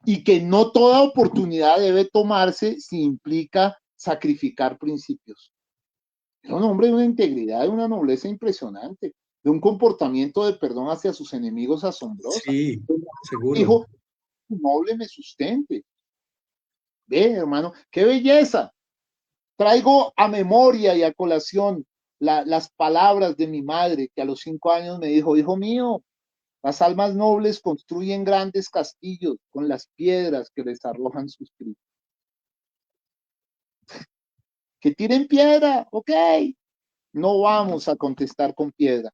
y que no toda oportunidad debe tomarse si implica sacrificar principios. Era un hombre de una integridad, de una nobleza impresionante, de un comportamiento de perdón hacia sus enemigos asombroso. Sí, seguro. Dijo, noble me sustente. Ve, hermano, qué belleza. Traigo a memoria y a colación las palabras de mi madre, que a los 5 años me dijo, hijo mío, las almas nobles construyen grandes castillos con las piedras que les arrojan sus críticos. Que tiren piedra, ok. No vamos a contestar con piedra,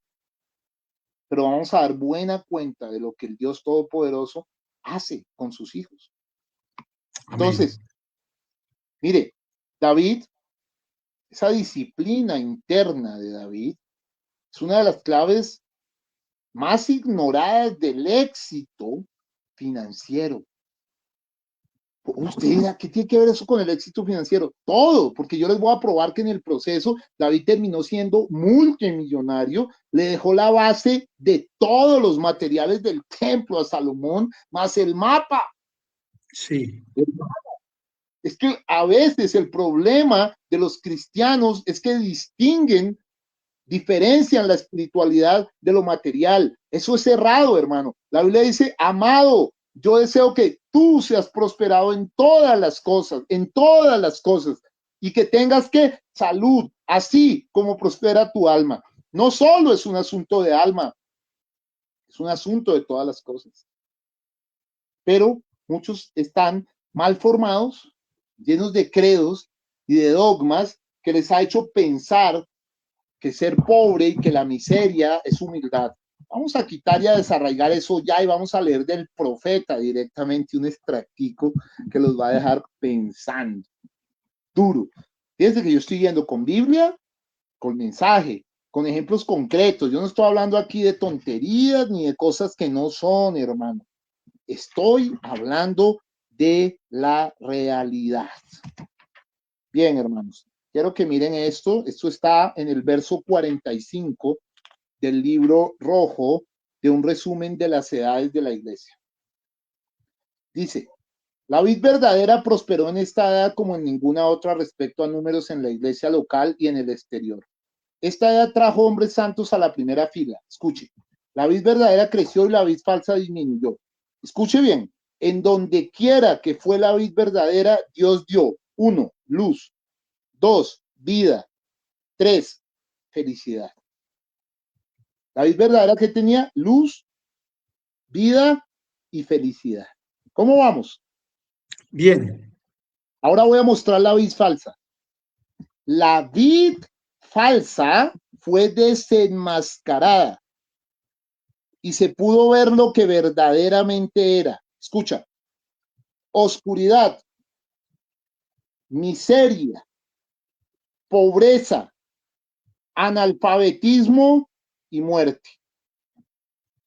pero vamos a dar buena cuenta de lo que el Dios Todopoderoso hace con sus hijos. Entonces, mire, David, esa disciplina interna de David es una de las claves más ignoradas del éxito financiero. Usted dirá, ¿qué tiene que ver eso con el éxito financiero? Todo, porque yo les voy a probar que en el proceso David terminó siendo multimillonario, le dejó la base de todos los materiales del templo a Salomón, más el mapa. Sí. Es que a veces el problema de los cristianos es que diferencian la espiritualidad de lo material. Eso es errado, hermano. La Biblia dice, amado, yo deseo que tú seas prosperado en todas las cosas, y que tengas que salud, así como prospera tu alma. No solo es un asunto de alma, es un asunto de todas las cosas. Pero muchos están mal formados, llenos de credos y de dogmas que les ha hecho pensar que ser pobre y que la miseria es humildad. Vamos a quitar y a desarraigar eso ya y vamos a leer del profeta directamente un extractico que los va a dejar pensando duro. Fíjense que yo estoy yendo con Biblia, con mensaje, con ejemplos concretos. Yo no estoy hablando aquí de tonterías ni de cosas que no son, hermano. Estoy hablando de la realidad. Bien, hermanos. Quiero que miren esto. Esto está en el verso 45 del libro rojo de un resumen de las edades de la iglesia. Dice, la vid verdadera prosperó en esta edad como en ninguna otra respecto a números en la iglesia local y en el exterior. Esta edad trajo hombres santos a la primera fila. Escuche, la vid verdadera creció y la vid falsa disminuyó. Escuche bien, en donde quiera que fue la vid verdadera, Dios dio, 1, luz, 2, vida, 3, felicidad. La vid verdadera que tenía luz, vida y felicidad. ¿Cómo vamos? Bien. Ahora voy a mostrar la vid falsa. La vid falsa fue desenmascarada y se pudo ver lo que verdaderamente era. Escucha, oscuridad, miseria, pobreza, analfabetismo y muerte.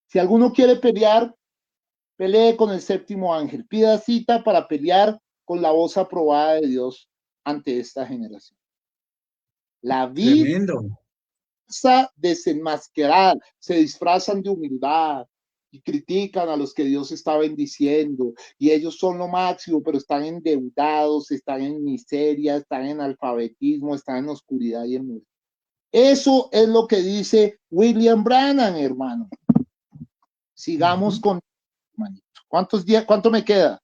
Si alguno quiere pelear, pelee con el séptimo ángel. Pida cita para pelear con la voz aprobada de Dios ante esta generación. La vid desenmascarada, se disfrazan de humildad y critican a los que Dios está bendiciendo y ellos son lo máximo, pero están endeudados, están en miseria, están en alfabetismo, están en oscuridad y en muerte. Eso es lo que dice William Branham, hermano. Sigamos con... ¿Cuánto me queda?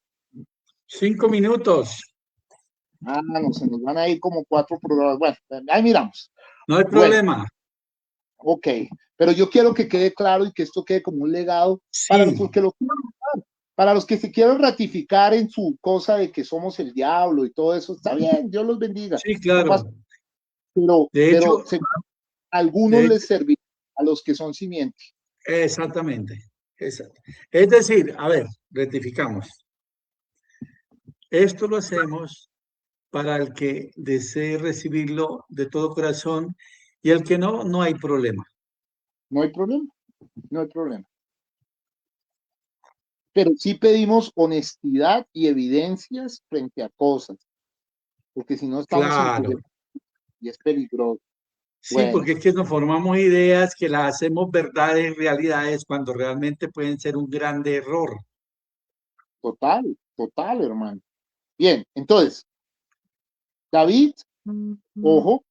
5 minutos. No, se nos van a ir como 4 programas. Bueno, ahí miramos. No hay problema. Bueno, ok, pero yo quiero que quede claro y que esto quede como un legado para Sí. para los que se quieran ratificar en su cosa de que somos el diablo y todo eso. Está bien, Dios los bendiga. Sí, claro. No pasa, pero a algunos les servirá, a los que son simientes. Exactamente. Exacto. Es decir, a ver, rectificamos. Esto lo hacemos para el que desee recibirlo de todo corazón y el que no, no hay problema. No hay problema, no hay problema. Pero sí pedimos honestidad y evidencias frente a cosas, porque si no estamos Claro. y es peligroso. Sí, Bueno, porque es que nos formamos ideas que las hacemos verdades, realidades, cuando realmente pueden ser un grande error. total, hermano. Bien, entonces, David, ojo,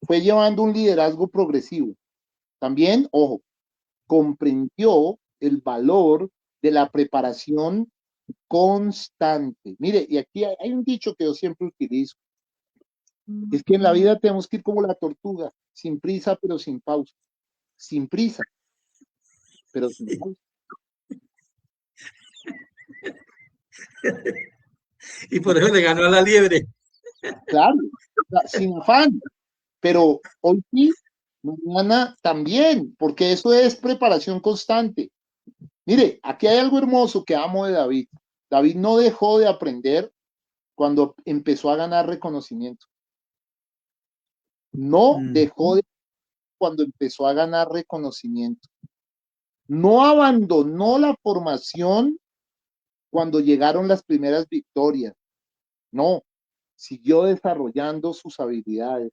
fue llevando un liderazgo progresivo. También, ojo, comprendió el valor de la preparación constante. Mire, y aquí hay un dicho que yo siempre utilizo. Es que en la vida tenemos que ir como la tortuga, sin prisa, pero sin pausa. Sin prisa, pero sin pausa. Y por eso le ganó a la liebre. Claro, sin afán, pero hoy sí, mañana también, porque eso es preparación constante. Mire, aquí hay algo hermoso que amo de David. David no dejó de aprender cuando empezó a ganar reconocimiento. No dejó de cuando empezó a ganar reconocimiento. No abandonó la formación cuando llegaron las primeras victorias. No, siguió desarrollando sus habilidades,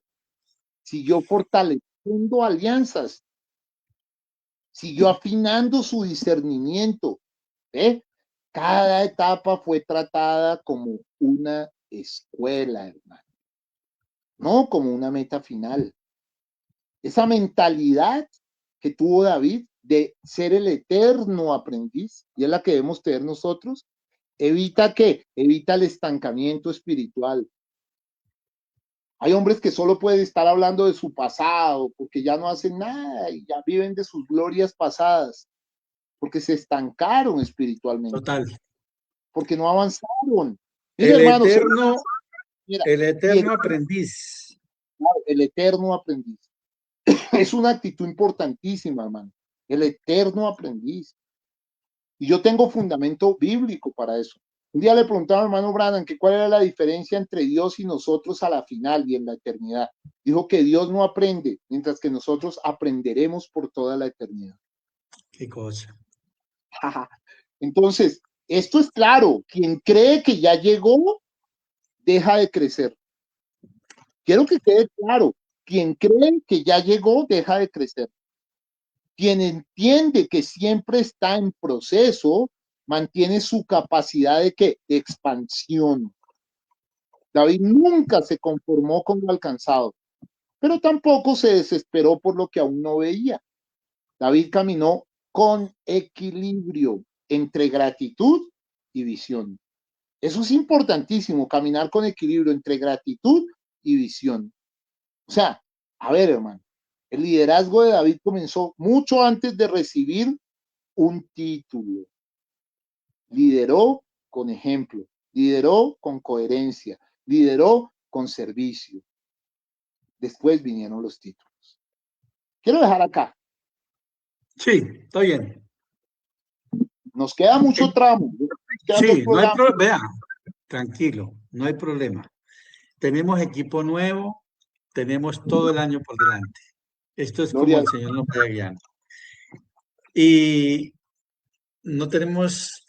siguió fortaleciendo alianzas, siguió afinando su discernimiento. ¿Eh? Cada etapa fue tratada como una escuela, hermano, no como una meta final. Esa mentalidad que tuvo David de ser el eterno aprendiz, y es la que debemos tener nosotros, evita el estancamiento espiritual. Hay hombres que solo pueden estar hablando de su pasado porque ya no hacen nada y ya viven de sus glorias pasadas, porque se estancaron espiritualmente, Total. porque no avanzaron. Mire, El hermanos, eterno, mira, el eterno aprendiz. el eterno aprendiz. Es una actitud importantísima, hermano. El eterno aprendiz. Y yo tengo fundamento bíblico para eso. Un día le preguntaba al hermano Branham que cuál era la diferencia entre Dios y nosotros a la final y en la eternidad. Dijo que Dios no aprende, mientras que nosotros aprenderemos por toda la eternidad. Qué cosa. Entonces, esto es claro. Quien cree que ya llegó, deja de crecer. Quiero que quede claro. Quien cree que ya llegó, deja de crecer. Quien entiende que siempre está en proceso, mantiene su capacidad de expansión. David nunca se conformó con lo alcanzado, pero tampoco se desesperó por lo que aún no veía. David caminó con equilibrio entre gratitud y visión. Eso es importantísimo, caminar con equilibrio entre gratitud y visión. O sea, a ver, hermano, el liderazgo de David comenzó mucho antes de recibir un título. Lideró con ejemplo, lideró con coherencia, lideró con servicio. Después vinieron los títulos. Quiero dejar acá. Sí, está bien. Nos queda mucho tramo. Sí, no hay problema. Vea, tranquilo, no hay problema. Tenemos equipo nuevo, tenemos todo el año por delante. Esto es como el Señor nos vaya guiando. Y no tenemos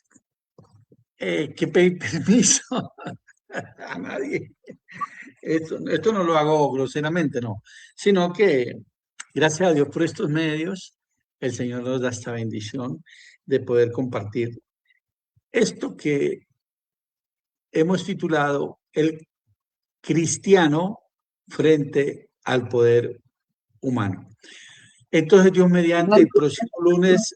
que pedir permiso a nadie. Esto no lo hago groseramente, no, sino que gracias a Dios por estos medios, el Señor nos da esta bendición de poder compartir esto que hemos titulado El cristiano frente al poder humano. Entonces, Dios mediante, el próximo lunes...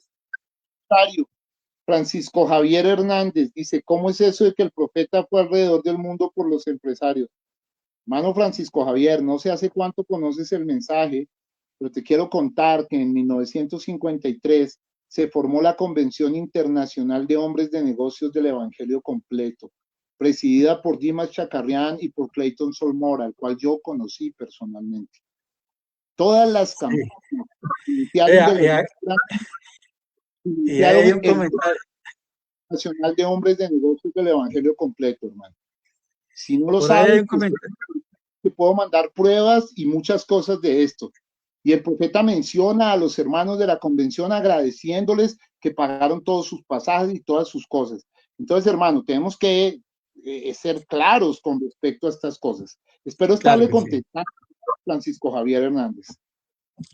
Francisco Javier Hernández dice, ¿cómo es eso de que el profeta fue alrededor del mundo por los empresarios? Mano Francisco Javier, no sé hace cuánto conoces el mensaje, pero te quiero contar que en 1953 se formó la Convención Internacional de Hombres de Negocios del Evangelio Completo, presidida por Dimas Chacarrián y por Clayton Solmora, al cual yo conocí personalmente. Todas las campañas y hay un comentario Nacional de Hombres de Negocios del Evangelio Completo, hermano. Si no lo por sabes, ahí hay un pues, comentario. te puedo mandar pruebas y muchas cosas de esto. Y el profeta menciona a los hermanos de la convención agradeciéndoles que pagaron todos sus pasajes y todas sus cosas. Entonces, hermano, tenemos que ser claros con respecto a estas cosas. Espero estarle contestando, Francisco Javier Hernández.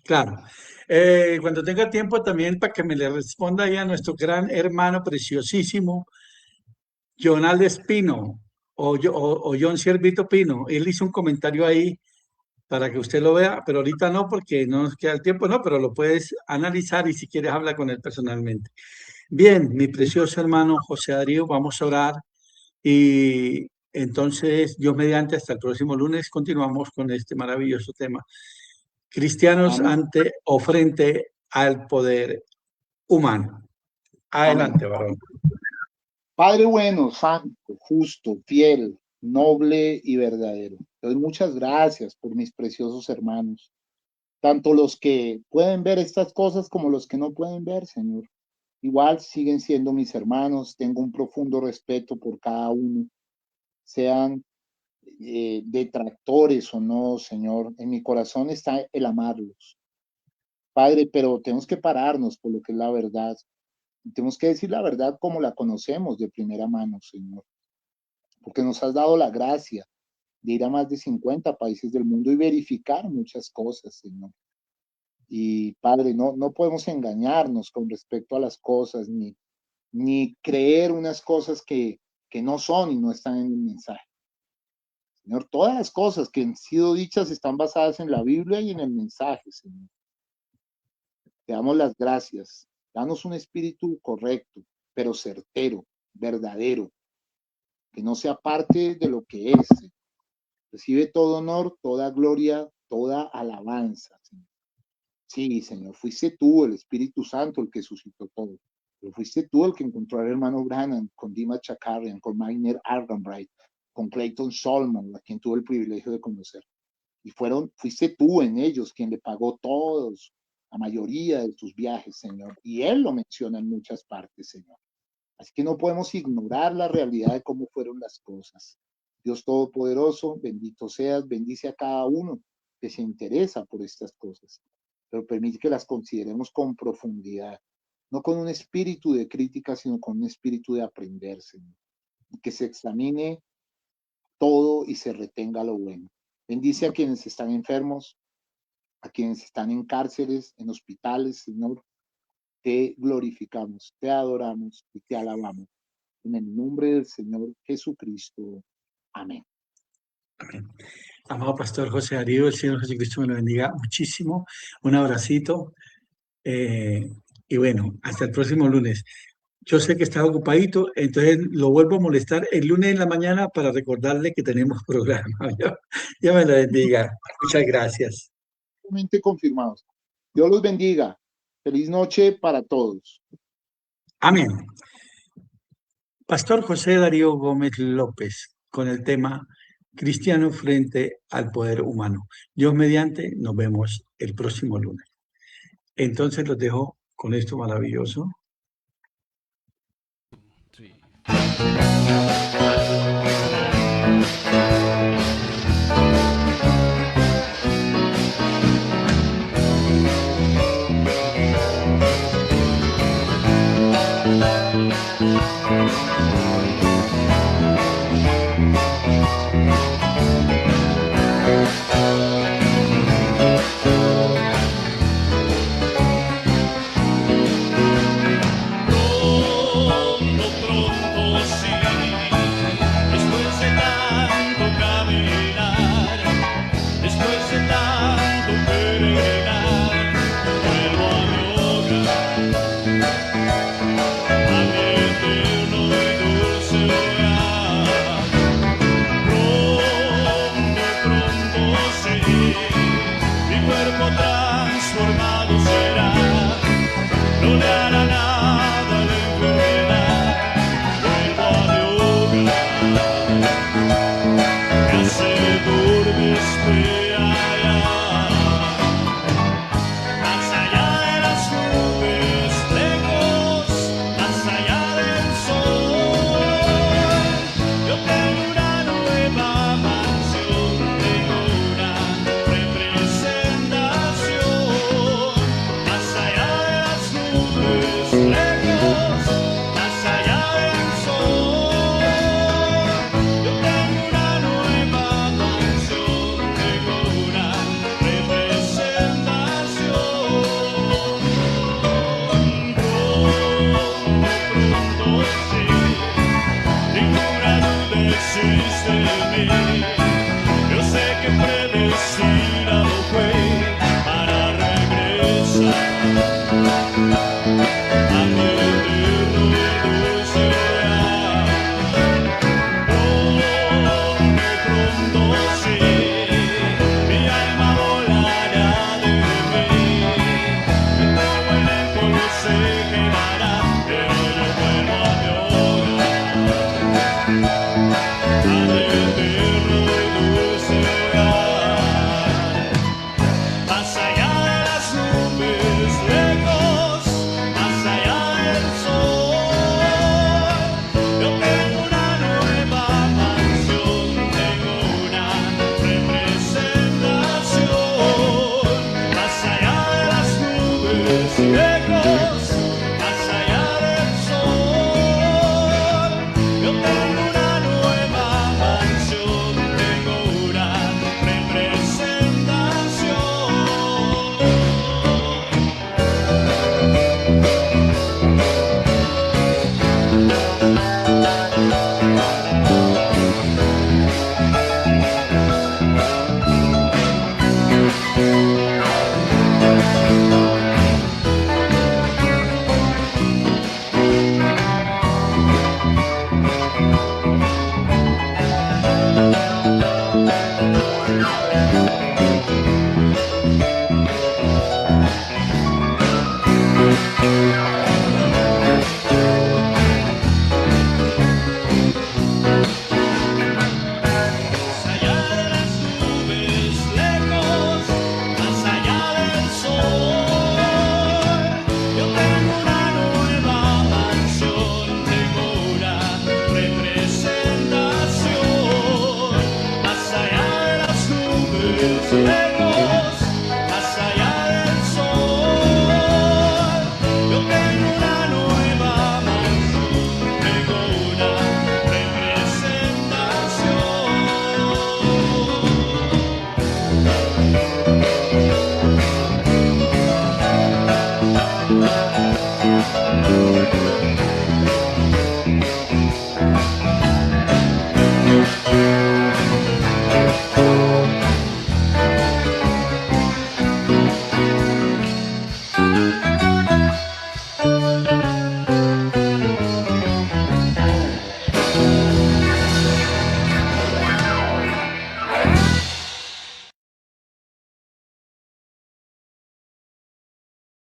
Claro. Cuando tenga tiempo también para que me le responda ahí a nuestro gran hermano preciosísimo, Jonaldo Espino o John Ciervito Pino. Él hizo un comentario ahí para que usted lo vea, pero ahorita no, porque no nos queda el tiempo, no, pero lo puedes analizar y si quieres habla con él personalmente. Bien, mi precioso hermano José Darío, vamos a orar y entonces, Dios mediante, hasta el próximo lunes continuamos con este maravilloso tema. Cristianos ante o frente al poder humano. Adelante, varón. Padre bueno, santo, justo, fiel, noble y verdadero. Te doy muchas gracias por mis preciosos hermanos, tanto los que pueden ver estas cosas como los que no pueden ver, Señor. Igual siguen siendo mis hermanos, tengo un profundo respeto por cada uno, sean detractores o no, Señor. En mi corazón está el amarlos. Padre, pero tenemos que pararnos por lo que es la verdad. Tenemos que decir la verdad como la conocemos de primera mano, Señor. Porque nos has dado la gracia de ir a más de 50 países del mundo y verificar muchas cosas, Señor. Y Padre, no podemos engañarnos con respecto a las cosas, ni creer unas cosas que no son y no están en el mensaje. Señor, todas las cosas que han sido dichas están basadas en la Biblia y en el mensaje, Señor. Te damos las gracias. Danos un espíritu correcto, pero certero, verdadero, que no sea parte de lo que es. Señor. Recibe todo honor, toda gloria, toda alabanza, Señor. Sí, Señor, fuiste tú, el Espíritu Santo, el que suscitó todo. Pero fuiste tú el que encontró al hermano Branham con Dima Chakarrian, con Maynard Arganbright, con Clayton Solomon, a quien tuve el privilegio de conocer. Y fuiste tú en ellos quien le pagó todos, la mayoría de tus viajes, Señor. Y él lo menciona en muchas partes, Señor. Así que no podemos ignorar la realidad de cómo fueron las cosas. Dios Todopoderoso, bendito seas, bendice a cada uno que se interesa por estas cosas, pero permite que las consideremos con profundidad, no con un espíritu de crítica, sino con un espíritu de aprender, Señor. Y que se examine todo y se retenga lo bueno. Bendice a quienes están enfermos, a quienes están en cárceles, en hospitales, Señor. Te glorificamos, te adoramos y te alabamos. En el nombre del Señor Jesucristo. Amén. Amén. Amado Pastor José Darío, el Señor Jesucristo me lo bendiga muchísimo. Un abracito. Y bueno, hasta el próximo lunes. Yo sé que está ocupadito, entonces lo vuelvo a molestar el lunes en la mañana para recordarle que tenemos programa. Ya me lo bendiga. Muchas gracias. Confirmados. Dios los bendiga. Feliz noche para todos. Amén. Pastor José Darío Gómez López, con el tema Cristiano frente al poder humano. Dios mediante, nos vemos el próximo lunes. Entonces los dejo con esto maravilloso. Sí. Después de tanto peregrinar,